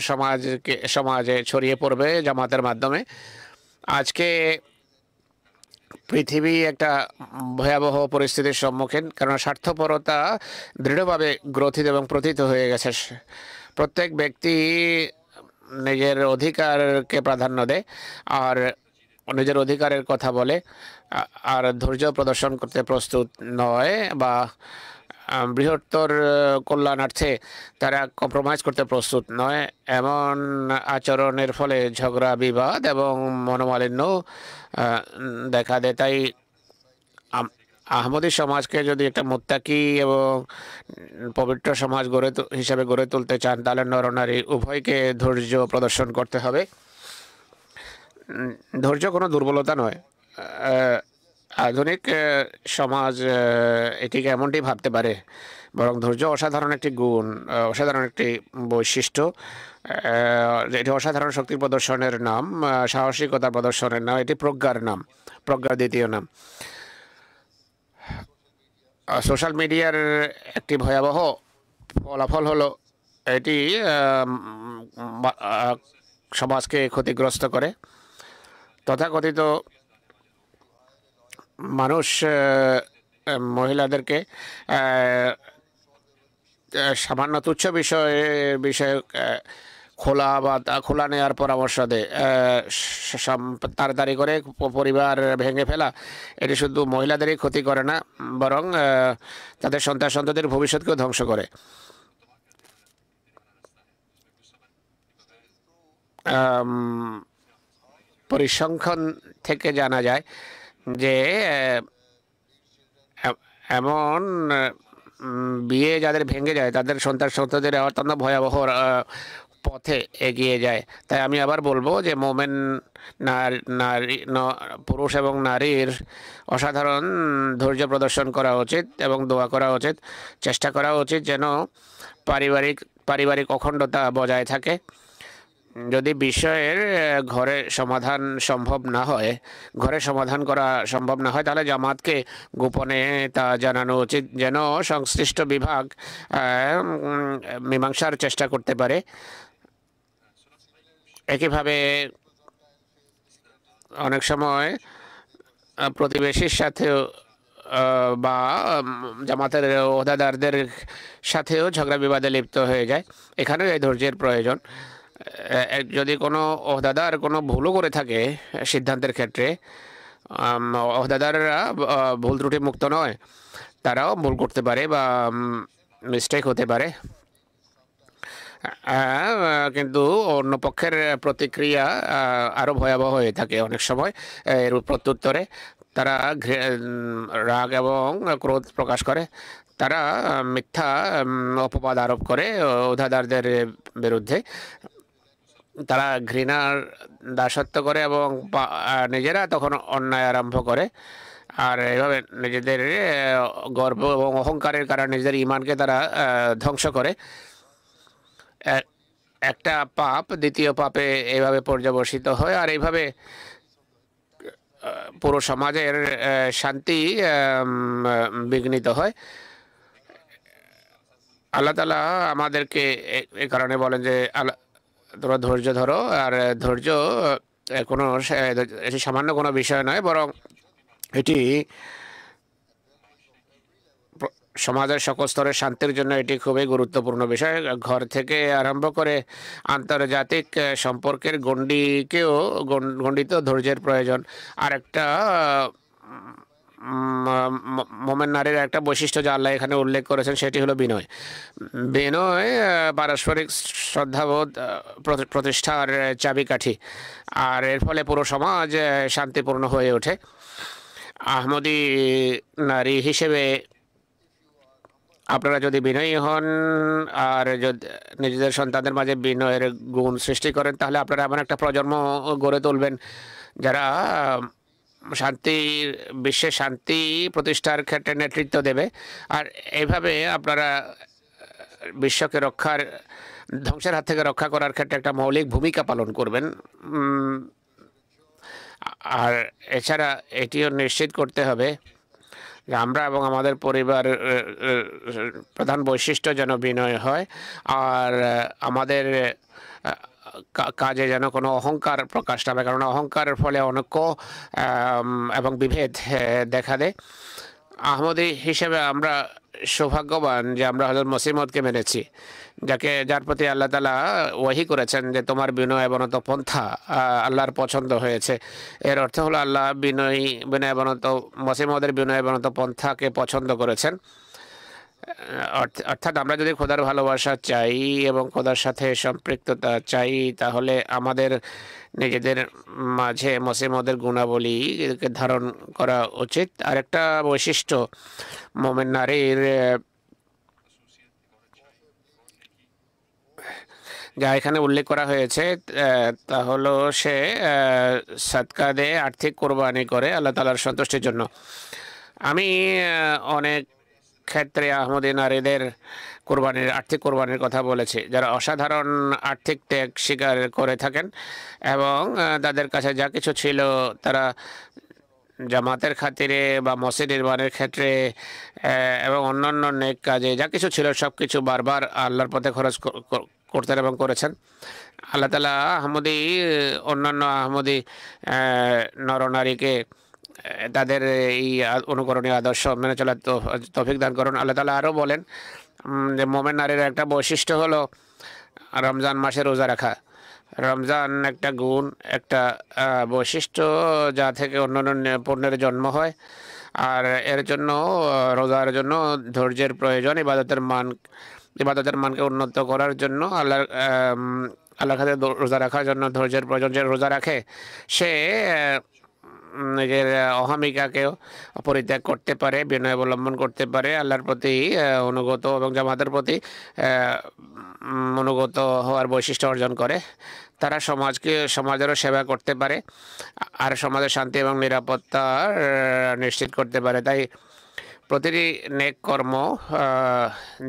Speaker 2: সমাজে ছড়িয়ে পড়বে জামাতের মাধ্যমে। আজকে পৃথিবী একটা ভয়াবহ পরিস্থিতির সম্মুখীন, কারণ স্বার্থপরতা দৃঢ়ভাবে গ্রথিত এবং প্রথিত হয়ে গেছে। প্রত্যেক ব্যক্তি নিজের অধিকারকে প্রাধান্য দেয় আর নিজের অধিকারের কথা বলে, আর ধৈর্য প্রদর্শন করতে প্রস্তুত নয়, বা বৃহত্তর কল্যাণার্থে তারা কম্প্রোমাইজ করতে প্রস্তুত নয়। এমন আচরণের ফলে ঝগড়া, বিবাদ এবং মনোমালিন্য দেখা দেয়। তাই আহমদী সমাজকে যদি একটা মুত্তাকি এবং পবিত্র সমাজ হিসাবে গড়ে তুলতে চান, তাহলে নরনারী উভয়কে ধৈর্য প্রদর্শন করতে হবে। ধৈর্য কোনো দুর্বলতা নয়। আধুনিক সমাজ এটিকে এমনটি ভাবতে পারে, বরং ধৈর্য অসাধারণ একটি গুণ, অসাধারণ একটি বৈশিষ্ট্য। এটি অসাধারণ শক্তি প্রদর্শনের নাম, সাহসিকতা প্রদর্শনের নাম, এটি প্রজ্ঞার নাম, প্রজ্ঞার দ্বিতীয় নাম। সোশ্যাল মিডিয়ার একটি ভয়াবহ ফলাফল হলো এটি সমাজকে ক্ষতিগ্রস্ত করে। তথাকথিত মানুষ মহিলাদেরকে সামান্য তুচ্ছ বিষয়ে খোলা নেওয়ার পরামর্শ দেয়। তাড়াতাড়ি করে পরিবার ভেঙে ফেলা, এটি শুধু মহিলাদেরই ক্ষতি করে না, বরং তাদের সন্তানদের ভবিষ্যৎকেও ধ্বংস করে। পরিসংখ্যান থেকে জানা যায় যে এমন বিয়ে যাদের ভেঙে যায়, তাদের সন্তানদের অত্যন্ত ভয়াবহ পথে এগিয়ে যায়। তাই আমি আবার বলবো যে মোমেন নারী, পুরুষ এবং নারীর অসাধারণ ধৈর্য প্রদর্শন করা উচিত এবং দোয়া করা উচিত। চেষ্টা করা উচিত যেন পারিবারিক অখণ্ডতা বজায় থাকে। যদি বিষয়ের ঘরে সমাধান করা সম্ভব না হয়, তাহলে জামাতকে গোপনে তা জানানো উচিত, যেন সংশ্লিষ্ট বিভাগ মীমাংসার চেষ্টা করতে পারে। একইভাবে অনেক সময় প্রতিবেশীর সাথেও বা জামাতের ওহদাদারদের সাথেও ঝগড়া বিবাদে লিপ্ত হয়ে যায়। এখানেও এই ধৈর্যের প্রয়োজন। যদি কোনো ওহদাদার কোনো ভুলও করে থাকে সিদ্ধান্তের ক্ষেত্রে, ওহদাদাররা ভুল ত্রুটি মুক্ত নয়, তারাও ভুল করতে পারে বা মিস্টেক হতে পারে। কিন্তু অন্য পক্ষের প্রতিক্রিয়া আরও ভয়াবহ হয়ে থাকে অনেক সময়। এর প্রত্যুত্তরে তারা রাগ এবং ক্রোধ প্রকাশ করে, তারা মিথ্যা অপবাদ আরোপ করে ওহদাদারদের বিরুদ্ধে। তারা ঘৃণার দাসত্ব করে এবং নিজেরা তখন অন্যায় আরম্ভ করে। আর এভাবে নিজেদের গর্ব এবং অহংকারের কারণে নিজেদের ইমানকে তারা ধ্বংস করে। একটা পাপ দ্বিতীয় পাপে এইভাবে পর্যবসিত হয়, আর এইভাবে পুরো সমাজের শান্তি বিঘ্নিত হয়। আল্লাহ তাআলা আমাদেরকে এই কারণে বলেন যে তোমরা ধৈর্য ধরো, আর ধৈর্য এটি সামান্য কোনো বিষয় নয়, বরং এটি সমাজের সকল স্তরের শান্তির জন্য এটি খুবই গুরুত্বপূর্ণ বিষয়। ঘর থেকে আরম্ভ করে আন্তর্জাতিক সম্পর্কের গণ্ডিতেও ধৈর্যের প্রয়োজন। আরেকটা মোমেন নারীর একটা বৈশিষ্ট্য যা আল্লাহ এখানে উল্লেখ করেছেন সেটি হলো বিনয়। বিনয় পারস্পরিক শ্রদ্ধাবোধ প্রতিষ্ঠার চাবিকাঠি, আর এর ফলে পুরো সমাজ শান্তিপূর্ণ হয়ে ওঠে। আহমদী নারী হিসেবে আপনারা যদি বিনয়ী হন আর যদি নিজেদের সন্তানদের মাঝে বিনয়ের গুণ সৃষ্টি করেন, তাহলে আপনারা এমন একটা প্রজন্ম গড়ে তুলবেন যারা বিশ্বে শান্তি প্রতিষ্ঠার ক্ষেত্রে নেতৃত্ব দেবে। আর এইভাবে আপনারা বিশ্বকে ধ্বংসের হাত থেকে রক্ষা করার ক্ষেত্রে একটা মৌলিক ভূমিকা পালন করবেন। আর এছাড়া এটিও নিশ্চিত করতে হবে যে আমরা এবং আমাদের পরিবার প্রধান বৈশিষ্ট্য যেন বিনয় হয়, আর আমাদের কাজে যেন কোনো অহংকার প্রকাশ না পায়, কারণ অহংকারের ফলে অনৈক্য এবং বিভেদ দেখা দেয়। আহমদী হিসেবে আমরা সৌভাগ্যবান যে আমরা হযরত মসিহ মউদকে মেনেছি, যার প্রতি আল্লাহ তাআলা ওয়াহি করেছেন যে তোমার বিনয় অবনত পন্থা আল্লাহর পছন্দ হয়েছে। এর অর্থ হলো আল্লাহ মসিহ মউদের বিনয় অবনত পন্থাকে পছন্দ করেছেন। অর্থাৎ আমরা যদি খোদার ভালোবাসা চাই এবং খোদার সাথে সম্পৃক্ততা চাই, তাহলে আমাদের নিজেদের মাঝে মসিহ মউদের গুণাবলীকে ধারণ করা উচিত। আরেকটা বৈশিষ্ট্য মোমেন নারীর যা এখানে উল্লেখ করা হয়েছে তা হলো সে সাদকা দেয়, আর্থিক কোরবানি করে আল্লাহ তাআলার সন্তুষ্টির জন্য। আমি অনেক ক্ষেত্রে আহমদী নারীদের আর্থিক কোরবানির কথা বলেছি, যারা অসাধারণ আর্থিক ত্যাগ স্বীকার করে থাকেন এবং তাদের কাছে যা কিছু ছিল তারা জামাতের খাতিরে বা মসজিদ নির্মাণের ক্ষেত্রে এবং অন্যান্য নেক কাজে যা কিছু ছিল সব কিছু বারবার আল্লাহর পথে খরচ করতেন এবং করেছেন। আল্লাহ তাআলা অন্যান্য আহমদী নরনারীকে তাদের এই অনুকরণীয় আদর্শ মেনে চলার তৌফিক দান করুন। আল্লাহ তাআলা আরও বলেন যে মোমেন নারীর একটা বৈশিষ্ট্য হলো রমজান মাসে রোজা রাখা। রমজান একটা গুণ, একটা বৈশিষ্ট্য যা থেকে অন্যান্য পণ্যের জন্ম হয়, আর এর জন্য রোজার জন্য ধৈর্যের প্রয়োজন। ইবাদতের মানকে উন্নত করার জন্য আল্লাহর কাছে রোজা রাখার জন্য ধৈর্যের প্রয়োজন। যে রোজা রাখে সে নিজের অহমিকাকেও পরিত্যাগ করতে পারে, বিনয় অবলম্বন করতে পারে, আল্লাহর প্রতি অনুগত এবং জামাতের প্রতি অনুগত হওয়ার বৈশিষ্ট্য অর্জন করে। তারা সমাজেরও সেবা করতে পারে আর সমাজের শান্তি এবং নিরাপত্তা নিশ্চিত করতে পারে। তাই প্রতিটি নেক কর্ম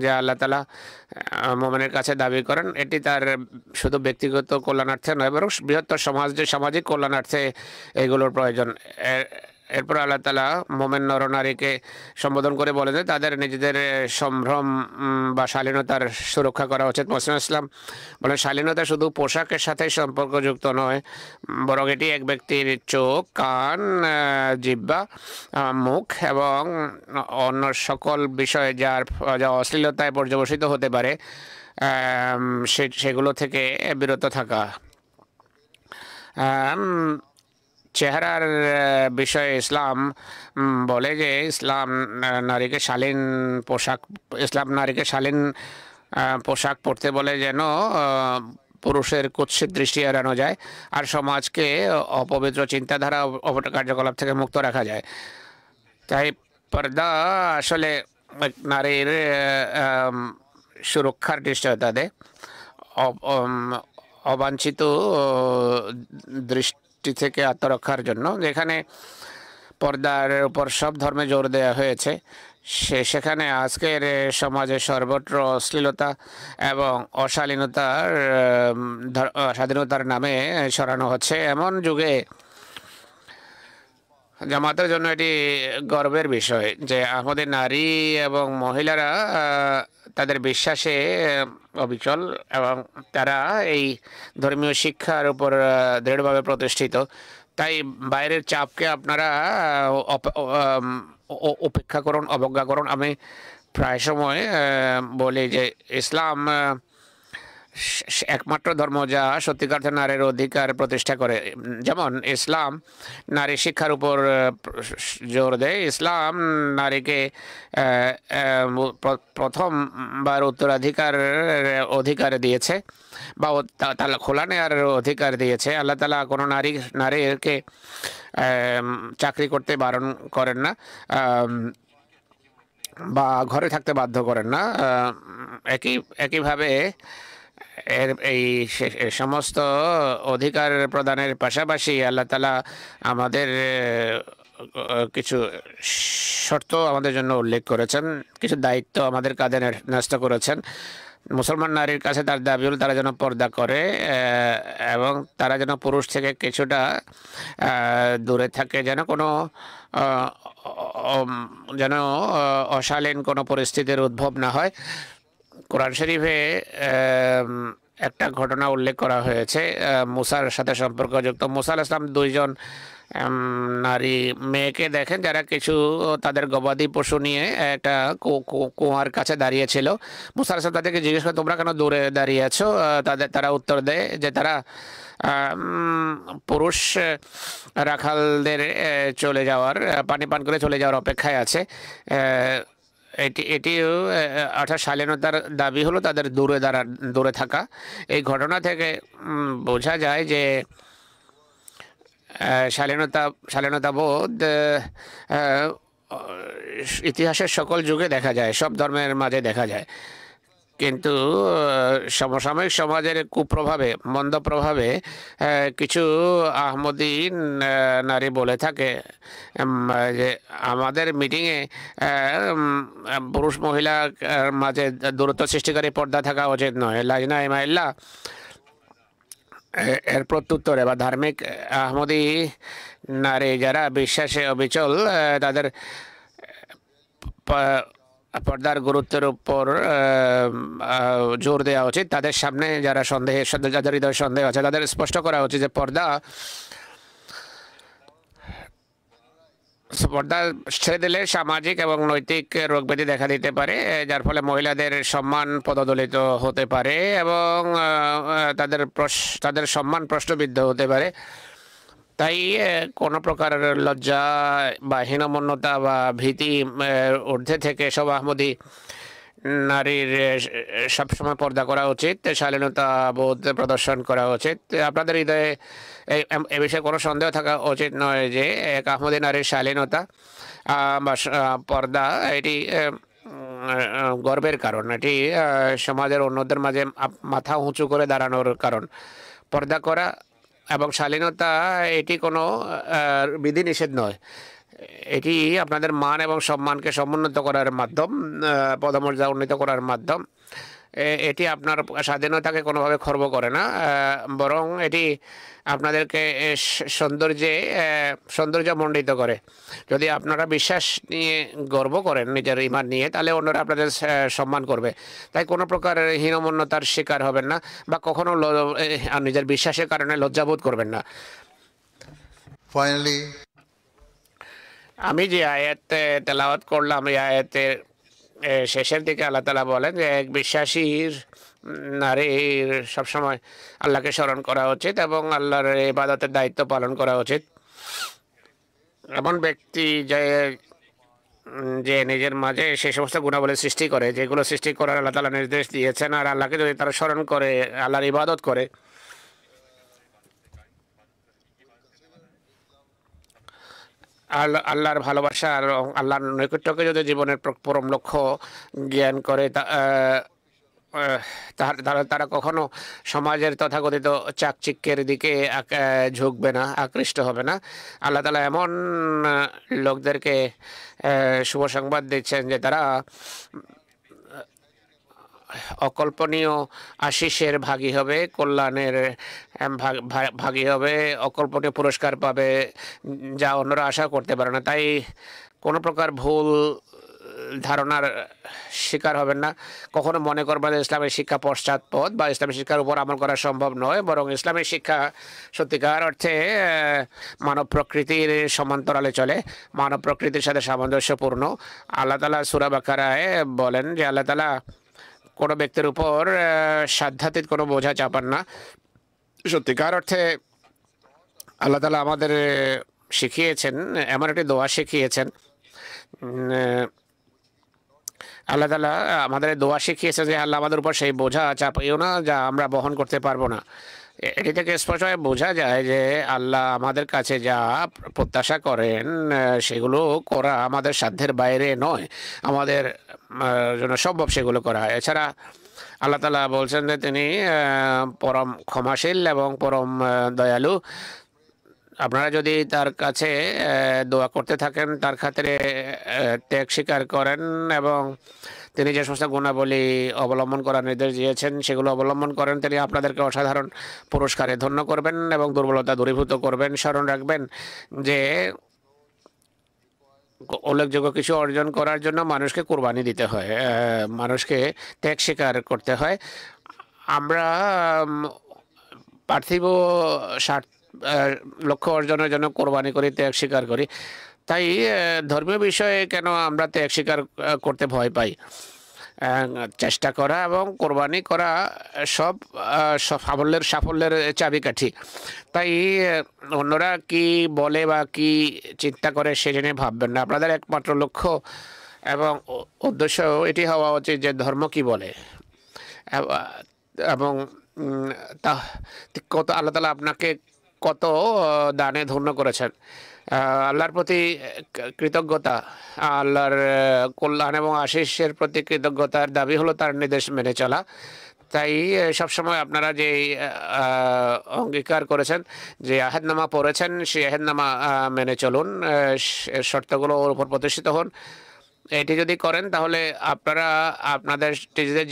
Speaker 2: যা আল্লাহ তাআলা মুমিনের কাছে দাবি করেন, এটি তার শুধু ব্যক্তিগত কল্যাণার্থে নয়, বরং বৃহত্তর সামাজিক কল্যাণার্থে এগুলোর প্রয়োজন। এরপর আল্লাহ তাআলা মুমিন নরনারীকে সম্বোধন করে বলে যে তাদের নিজেদের সম্ভ্রম বা শালীনতার সুরক্ষা করা উচিত। মুসলিম ইসলাম বলে শালীনতা শুধু পোশাকের সাথে সম্পর্কযুক্ত নয়, বরং এটি এক ব্যক্তির চোখ, কান, জিহ্বা, মুখ এবং অন্য সকল বিষয়ে যা অশ্লীলতায় পর্যবসিত হতে পারে সেগুলো থেকে বিরত থাকা। চেহারার বিষয়ে ইসলাম বলে যে ইসলাম নারীকে শালীন পোশাক পরতে বলে, যেন পুরুষের কুৎসিত দৃষ্টি এড়ানো যায় আর সমাজকে অপবিত্র চিন্তাধারা কার্যকলাপ থেকে মুক্ত রাখা যায়। তাই পর্দা আসলে নারীর সুরক্ষার নিশ্চয়তা দেয়, অবাঞ্ছিত দৃষ্টি থেকে আত্মরক্ষার জন্য। যেখানে পর্দার উপর সব ধর্মে জোর দেওয়া হয়েছে, সেখানে আজকের সমাজে সর্বত্র অশ্লীলতা এবং স্বাধীনতার নামে সরানো হচ্ছে। এমন যুগে জামাতের জন্য এটি গর্বের বিষয় যে আমাদের নারী এবং মহিলারা তাদের বিশ্বাসে অবিচল এবং তারা এই ধর্মীয় শিক্ষার উপর দৃঢ়ভাবে প্রতিষ্ঠিত। তাই বাইরের চাপকে আপনারা উপেক্ষা করুন, অবজ্ঞা করুন। আমি প্রায় সময় বলি যে ইসলাম একমাত্র ধর্ম যা সত্যিকার নারীর অধিকার প্রতিষ্ঠা করে। যেমন ইসলাম নারী শিক্ষার উপর জোর দেয়। ইসলাম নারীকে প্রথমবার অধিকার দিয়েছে বা তালা খোলা নেওয়ার অধিকার দিয়েছে। আল্লাহ তাআলা কোনো নারীকে চাকরি করতে বারণ করেন না বা ঘরে থাকতে বাধ্য করেন না। একইভাবে এই সমস্ত অধিকার প্রদানের পাশাপাশি আল্লাহ তাআলা আমাদের কিছু শর্ত আমাদের জন্য উল্লেখ করেছেন, কিছু দায়িত্ব আমাদের কাঁধে ন্যস্ত করেছেন। মুসলমান নারীর কাছে তার দাবি হল তারা যেন পর্দা করে এবং তারা যেন পুরুষ থেকে কিছুটা দূরে থাকে, যেন অশালীন কোনো পরিস্থিতির উদ্ভব না হয়। কোরআন শরীফে একটা ঘটনা উল্লেখ করা হয়েছে মুসার সাথে সম্পর্কযুক্ত। মুসা আলাইহিস সালাম দুইজন নারী মেয়েকে দেখেন যারা তাদের গবাদি পশু নিয়ে একটা কুয়ার কাছে দাঁড়িয়েছিল। মুসা আলাইহিস সালাম তাদেরকে জিজ্ঞেস করে তোমরা কেন দূরে দাঁড়িয়ে আছো? তারা উত্তর দেয় যে তারা পুরুষ রাখালদের চলে যাওয়ার পানি পান করে চলে যাওয়ার অপেক্ষায় আছে। এটিও অর্থাৎ শালীনতার দাবি হলো তাদের দূরে থাকা। এই ঘটনা থেকে বোঝা যায় যে শালীনতাবোধ ইতিহাসের সকল যুগে দেখা যায়, সব ধর্মের মাঝে দেখা যায়। কিন্তু সমসাময়িক সমাজের কুপ্রভাবে, মন্দ প্রভাবে কিছু আহমদী নারী বলে থাকে যে আমাদের মিটিংয়ে পুরুষ মহিলার মাঝে দূরত্ব সৃষ্টিকারী পর্দা থাকা উচিত নয়, লাজনা ইমাইল্লা। এর প্রত্যুত্তরে বা ধার্মিক আহমদী নারী যারা বিশ্বাসে অবিচল, তাদের পর্দার গুরুত্বের উপর জোর দেওয়া উচিত। তাদের সামনে যাদের হৃদয় সন্দেহ আছে তাদের স্পষ্ট করা উচিত যে পর্দা ছেড়ে দিলে সামাজিক এবং নৈতিক রোগব্যাধি দেখা দিতে পারে, যার ফলে মহিলাদের সম্মান পদদলিত হতে পারে এবং তাদের সম্মান প্রশ্নবিদ্ধ হতে পারে। তাই কোনো প্রকার লজ্জা বা হীনমন্যতা বা ভীতি ঊর্ধ্বে থেকে সব আহমদী নারীর সবসময় পর্দা করা উচিত, শালীনতা বোধ প্রদর্শন করা উচিত। আপনাদের হৃদয়ে এ বিষয়ে কোনো সন্দেহ থাকা উচিত নয় যে এক আহমদী নারীর শালীনতা বা পর্দা এটি গর্বের কারণ, এটি সমাজের অন্যদের মাঝে মাথা উঁচু করে দাঁড়ানোর কারণ। পর্দা করা এবং শালীনতা এটি কোনো বিধিনিষেধ নয়, এটি আপনাদের মান এবং সম্মানকে সমুন্নত করার মাধ্যম, পদমর্যাদা উন্নীত করার মাধ্যম। এটি আপনার স্বাধীনতাকে কোনোভাবে খর্ব করে না, বরং এটি আপনাদেরকে সৌন্দর্যমণ্ডিত করে। যদি আপনারা বিশ্বাস নিয়ে গর্ব করেন নিজের ঈমান নিয়ে, তাহলে অন্যরা আপনাদের সম্মান করবে। তাই কোনো প্রকার হীনমন্যতার শিকার হবেন না বা কখনো নিজের বিশ্বাসের কারণে লজ্জাবোধ করবেন না।
Speaker 1: Finally,
Speaker 2: আমি যে আয়াত তেলাওয়াত করলাম, এই আয়াতের শেষের দিকে আল্লাহ তাআলা বলেন যে এক বিশ্বাসীর নারীর সবসময় আল্লাহকে স্মরণ করা উচিত এবং আল্লাহর ইবাদতের দায়িত্ব পালন করা উচিত। এমন ব্যক্তি যে নিজের মাঝে সেই সমস্ত গুণাবলী সৃষ্টি করে যেগুলো সৃষ্টি করার আল্লাহ তাআলা নির্দেশ দিয়েছেন, আর আল্লাহকে যদি তারা স্মরণ করে, আল্লাহর ইবাদত করে, আল্লাহর ভালোবাসা আর আল্লাহর নৈকট্যকে যদি জীবনের পরম লক্ষ্য জ্ঞান করে, তারা কখনো সমাজের তথাকথিত চাকচিক্যের দিকে ঝুঁকবে না, আকৃষ্ট হবে না। আল্লাহ তাআলা এমন লোকদেরকে শুভ সংবাদ দিচ্ছেন যে তারা অকল্পনীয় আশিসের ভাগী হবে, কল্যাণের ভাগী হবে, অকল্পনীয় পুরস্কার পাবে যা অন্যরা আশা করতে পারে না। তাই কোনো প্রকার ভুল ধারণার শিকার হবেন না। কখনো মনে করবেন যে ইসলামের শিক্ষা পশ্চাৎপদ বা ইসলামের শিক্ষার উপর আমল করা সম্ভব নয়, বরং ইসলামের শিক্ষা সত্যিকার অর্থে মানব প্রকৃতির সমান্তরালে চলে, মানব প্রকৃতির সাথে সামঞ্জস্যপূর্ণ। আল্লাহ তাআলা সূরা বাকারায় বলেন যে আল্লাহ তাআলা কোনো ব্যক্তির উপর সাধ্যাতীত কোনো বোঝা চাপান না। সত্যিকার অর্থে আল্লাহ তাআলা আমাদের শিখিয়েছেন, এমন একটি দোয়া শিখিয়েছেন, আল্লাহ তাআলা আমাদের দোয়া শিখিয়েছে যে আল্লাহ আমাদের উপর সেই বোঝা চাপাইও না যা আমরা বহন করতে পারবো না। এটি থেকে স্পষ্টভাবে বোঝা যায় যে আল্লাহ আমাদের কাছে যা প্রত্যাশা করেন সেগুলো করা আমাদের সাধ্যের বাইরে নয়, আমাদের জন্য সম্ভব সেগুলো করা। এছাড়া আল্লাহ তাআলা বলছেন যে তিনি পরম ক্ষমাশীল এবং পরম দয়ালু। আপনারা যদি তার কাছে দোয়া করতে থাকেন, তার খাতিরে ত্যাগ স্বীকার করেন এবং তিনি যে সমস্ত গুণাবলী অবলম্বন করার নির্দেশ দিয়েছেন সেগুলো অবলম্বন করেন, তিনি আপনাদেরকে অসাধারণ পুরস্কারে ধন্য করবেন এবং দুর্বলতা দূরীভূত করবেন। স্মরণ রাখবেন যে উল্লেখযোগ্য কিছু অর্জন করার জন্য মানুষকে কোরবানি দিতে হয়, মানুষকে ত্যাগ স্বীকার করতে হয়। আমরা পার্থিব স্বার্থ লক্ষ্য অর্জনের জন্য কোরবানি করি, ত্যাগ স্বীকার করি। তাই ধর্মীয় বিষয়ে কেন আমরা ত্যাগ স্বীকার করতে ভয় পাই? চেষ্টা করা এবং কোরবানি করা সব সাফল্যের চাবিকাঠি। তাই অন্যরা কি বলে বা কি চিন্তা করে সে জেনে ভাববেন না। আপনাদের একমাত্র লক্ষ্য এবং উদ্দেশ্য এটি হওয়া উচিত যে ধর্ম কি বলে এবং তা কত আল্লাহ তাআলা আপনাকে কত দানে ধন্য করেছেন। আল্লাহর প্রতি কৃতজ্ঞতা, আল্লাহর কল্যাণ এবং আশিসের প্রতি কৃতজ্ঞতার দাবি হলো তার নির্দেশ মেনে চলা। তাই সবসময় আপনারা যে অঙ্গীকার করেছেন, যে আহেদনামা পড়েছেন, সেই আহেদনামা মেনে চলুন, শর্তগুলো ওর উপর প্রতিষ্ঠিত হন। এটি যদি করেন তাহলে আপনারা আপনাদের নিজেদের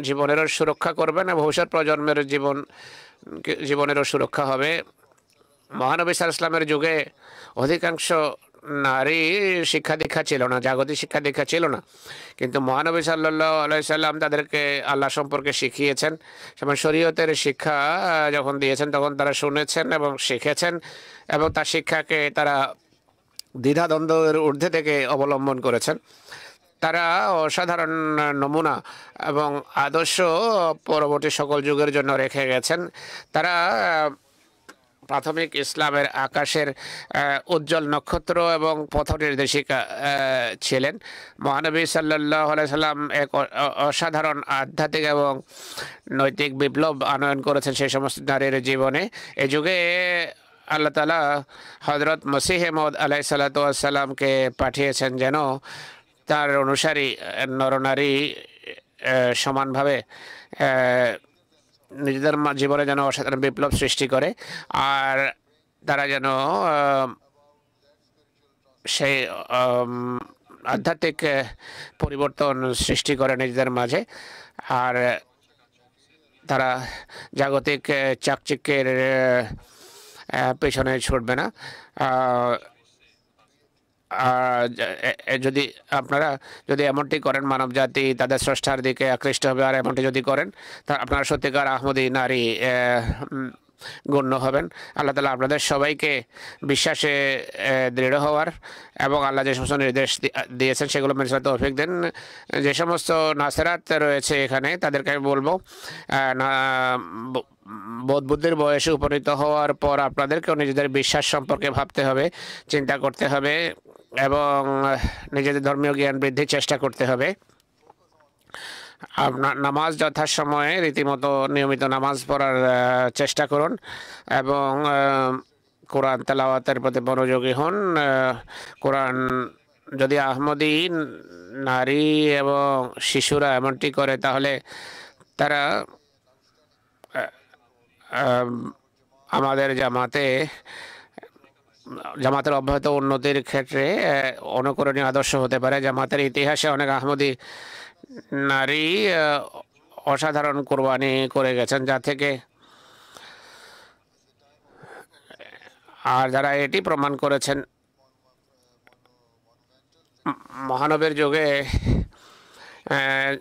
Speaker 2: জীবনেরও সুরক্ষা করবেন এবং ভবিষ্যৎ প্রজন্মের জীবনেরও সুরক্ষা হবে। মহানবী সাল্লাল্লাহু আলাইহি ওয়াসাল্লামের যুগে অধিকাংশ নারী শিক্ষা দীক্ষা ছিল না, জাগতিক শিক্ষা দীক্ষা ছিল না, কিন্তু মহানবী সাল্লাল্লাহু আলাইহি সাল্লাম তাদেরকে আল্লাহ সম্পর্কে শিখিয়েছেন। যেমন শরীয়তের শিক্ষা যখন দিয়েছেন তখন তারা শুনেছেন এবং শিখেছেন এবং তার শিক্ষাকে তারা দ্বিধাদ্বন্দ্বের ঊর্ধ্বে থেকে অবলম্বন করেছেন। তারা অসাধারণ নমুনা এবং আদর্শ পরবর্তী সকল যুগের জন্য রেখে গেছেন। তারা প্রাথমিক ইসলামের আকাশের উজ্জ্বল নক্ষত্র এবং পথ নির্দেশিকা ছিলেন। মহানবী সাল্লাল্লাহু আলাইহি সাল্লাম এক অসাধারণ আধ্যাত্মিক এবং নৈতিক বিপ্লব আনয়ন করেছেন সেই সমস্ত নারীর জীবনে। এই যুগে আল্লাহ তাআলা হযরত মসিহ মউদ আলাইহিস সালাতু ওয়াস সালামকে পাঠিয়েছেন যেন তার অনুসারী নরনারী সমানভাবে নিজেদের জীবনে যেন অসাধারণ বিপ্লব সৃষ্টি করে, আর তারা যেন সেই আধ্যাত্মিক পরিবর্তন সৃষ্টি করে নিজেদের মাঝে, আর তারা জাগতিক চাকচিক্যের পেছনে ছুটবে না। যদি আপনারা যদি এমনটি করেন, মানব জাতি তাদের স্রষ্টার দিকে আকৃষ্ট হবে। আর এমনটি যদি করেন তা আপনারা সত্যিকার আহমদী নারী গণ্য হবেন। আল্লাহ তাআলা আপনাদের সবাইকে বিশ্বাসে দৃঢ় হওয়ার এবং আল্লাহ যে সমস্ত নির্দেশ দিয়েছেন সেগুলো মেনে চলার তৌফিক দেন। যে সমস্ত নাসেরাত রয়েছে এখানে তাদেরকে আমি বলবো, বোধ বুদ্ধির বয়সে উপনীত হওয়ার পর আপনাদেরকেও নিজেদের বিশ্বাস সম্পর্কে ভাবতে হবে, চিন্তা করতে হবে এবং নিজেদের ধর্মীয় জ্ঞান বৃদ্ধির চেষ্টা করতে হবে। আপনার নামাজ যথাসময়ে রীতিমতো নিয়মিত নামাজ পড়ার চেষ্টা করুন এবং কোরআন তেলাওয়াতের প্রতি মনোযোগী হন। কোরআন যদি আহমদী নারী এবং শিশুরা এমনটি করে তাহলে তারা আমাদের জামাতের অব্যাহত উন্নতির ক্ষেত্রে অনুকরণীয় আদর্শ হতে পারে। জামাতের ইতিহাসে অনেক আহমদী নারী অসাধারণ কোরবানি করে গেছেন, যা থেকে আর যারা এটি প্রমাণ করেছেন মহানবীর যুগে আহ,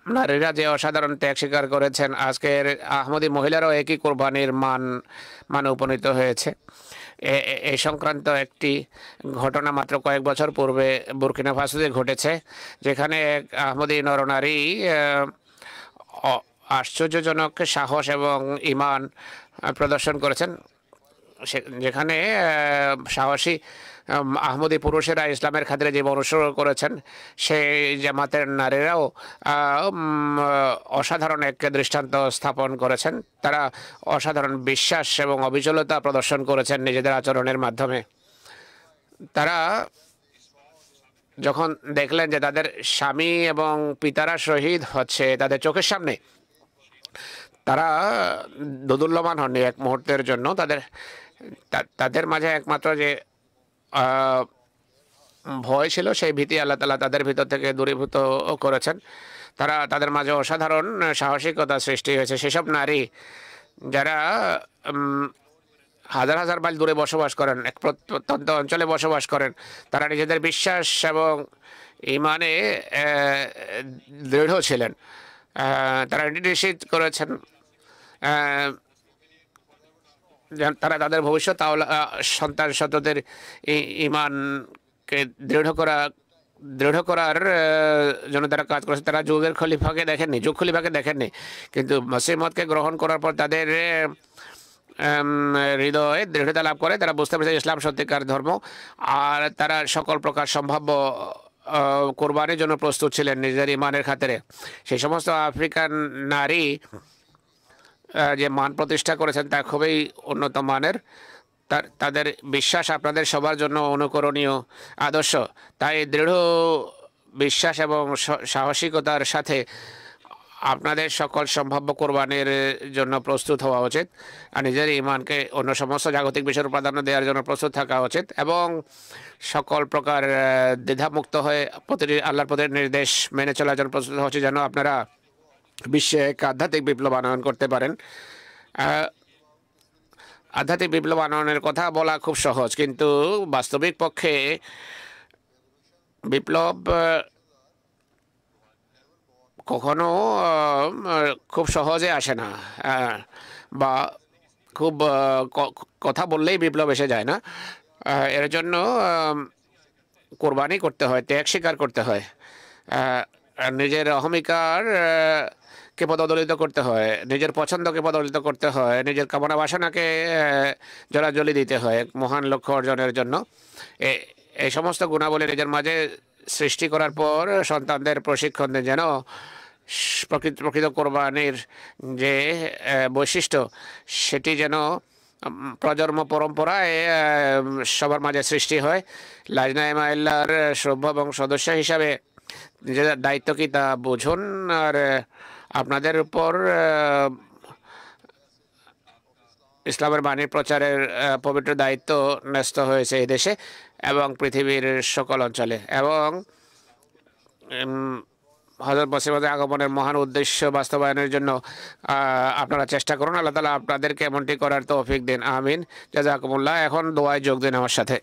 Speaker 2: নারীরা যে অসাধারণ ত্যাগ স্বীকার করেছেন, আজকের আহমদী মহিলারাও একই কোরবানির মানে উপনীত হয়েছে। এই সংক্রান্ত একটি ঘটনা মাত্র কয়েক বছর পূর্বে বুরকিনা ফাসোতে ঘটেছে, যেখানে এক আহমদী নরনারী আশ্চর্যজনক সাহস এবং ঈমান প্রদর্শন করেছেন, যেখানে সাহসী আহমদী পুরুষেরা ইসলামের খাতিরে যে অনুসরণ করেছেন, সেই জামাতের নারীরাও অসাধারণ এক দৃষ্টান্ত স্থাপন করেছেন। তারা অসাধারণ বিশ্বাস এবং অবিচলতা প্রদর্শন করেছেন নিজেদের আচরণের মাধ্যমে। তারা যখন দেখলেন যে তাদের স্বামী এবং পিতারা শহীদ হচ্ছে তাদের চোখের সামনে, তারা দোদুল্যমান হননি এক মুহূর্তের জন্য। তাদের মাঝে একমাত্র যে ভয় ছিল, সেই ভীতি আল্লাহ তাআলা তাদের ভিতর থেকে দূরীভূত করেছেন। তাদের মাঝে অসাধারণ সাহসিকতা সৃষ্টি হয়েছে। সেসব নারী যারা হাজার হাজার মাইল দূরে বসবাস করেন, এক প্রত্যন্ত অঞ্চলে বসবাস করেন, তারা নিজেদের বিশ্বাস এবং ইমানে দৃঢ় ছিলেন। তারা নিশ্চিত করেছেন তারা তাদের ভবিষ্যৎ সন্তান সন্ততির ইমানকে দৃঢ় করার জন্য তারা কাজ করেছে। তারা যুগ খলিফাকে দেখেননি, কিন্তু মসিহ মওউদকে গ্রহণ করার পর তাদের হৃদয়ে দৃঢ়তা লাভ করে। তারা বুঝতে পেরেছে ইসলাম সত্যিকার ধর্ম, আর তারা সকল প্রকার সম্ভাব্য কোরবানির জন্য প্রস্তুত ছিলেন নিজের ইমানের খাতিরে। সেই সমস্ত আফ্রিকান নারী যে মান প্রতিষ্ঠা করেছেন তা খুবই উন্নত মানের। তাদের বিশ্বাস আপনাদের সবার জন্য অনুকরণীয় আদর্শ। তাই দৃঢ় বিশ্বাস এবং সাহসিকতার সাথে আপনাদের সকল সম্ভাব্য কোরবানির জন্য প্রস্তুত হওয়া উচিত, আর নিজের ইমানকে অন্য সমস্ত জাগতিক বিষয়ের প্রাধান্য দেওয়ার জন্য প্রস্তুত থাকা উচিত, এবং সকল প্রকার দ্বিধামুক্ত হয়ে আল্লাহর প্রতি নির্দেশ মেনে চলার জন্য প্রস্তুত হওয়া উচিত, যেন আপনারা বিশ্বে এক আধ্যাত্মিক বিপ্লব আনয়ন করতে পারেন। আধ্যাত্মিক বিপ্লব আনয়নের কথা বলা খুব সহজ, কিন্তু বাস্তবিক পক্ষে বিপ্লব কখনো খুব সহজে আসে না, বা খুব কথা বললেই বিপ্লব এসে যায় না। এর জন্য কোরবানি করতে হয়, ত্যাগ স্বীকার করতে হয়, নিজের অহমিকার কে পদদলিত করতে হয়, নিজের পছন্দকে পদদলিত করতে হয়, নিজের কামনা বাসনাকে জলাঞ্জলি দিতে হয় মহান লক্ষ্য অর্জনের জন্য। এই সমস্ত গুণাবলী নিজের মাঝে সৃষ্টি করার পর সন্তানদের প্রশিক্ষণ দেন, যেন প্রকৃত কোরবানির যে বৈশিষ্ট্য, সেটি যেন প্রজন্ম পরম্পরায় সবার মাঝে সৃষ্টি হয়। লাজনা ইমাইল্লার সভ্য এবং সদস্য হিসাবে নিজেদের দায়িত্ব কি তা বুঝুন, আর আপনাদের উপর ইসলামের বাণী প্রচারের পবিত্র দায়িত্ব ন্যস্ত হয়েছে এই দেশে এবং পৃথিবীর সকল অঞ্চলে। এবং হযরত মসিহ মাউদের আগমনের মহান উদ্দেশ্য বাস্তবায়নের জন্য আপনারা চেষ্টা করুন। আল্লাহ তাআলা আপনাদেরকে এমনটি করার তৌফিক দিন। আমিন। জাযাকুমুল্লাহ। এখন দোয়ায় যোগ দিন আমার সাথে।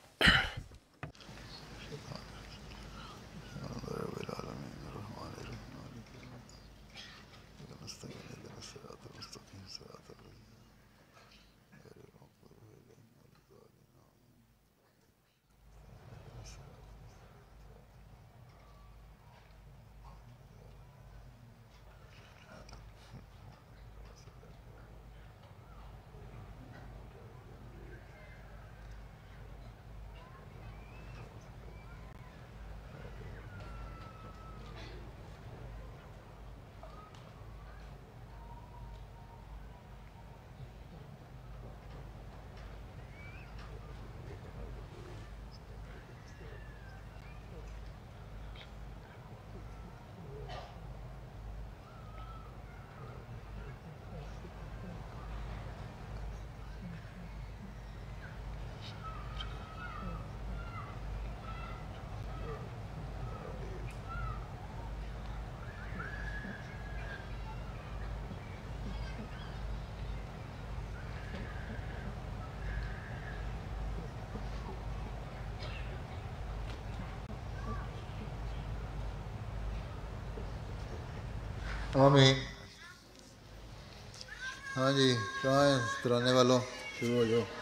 Speaker 1: आमीन। हाँ जी, कहाँ हैं तराने वालों, शुरू हो जाओ।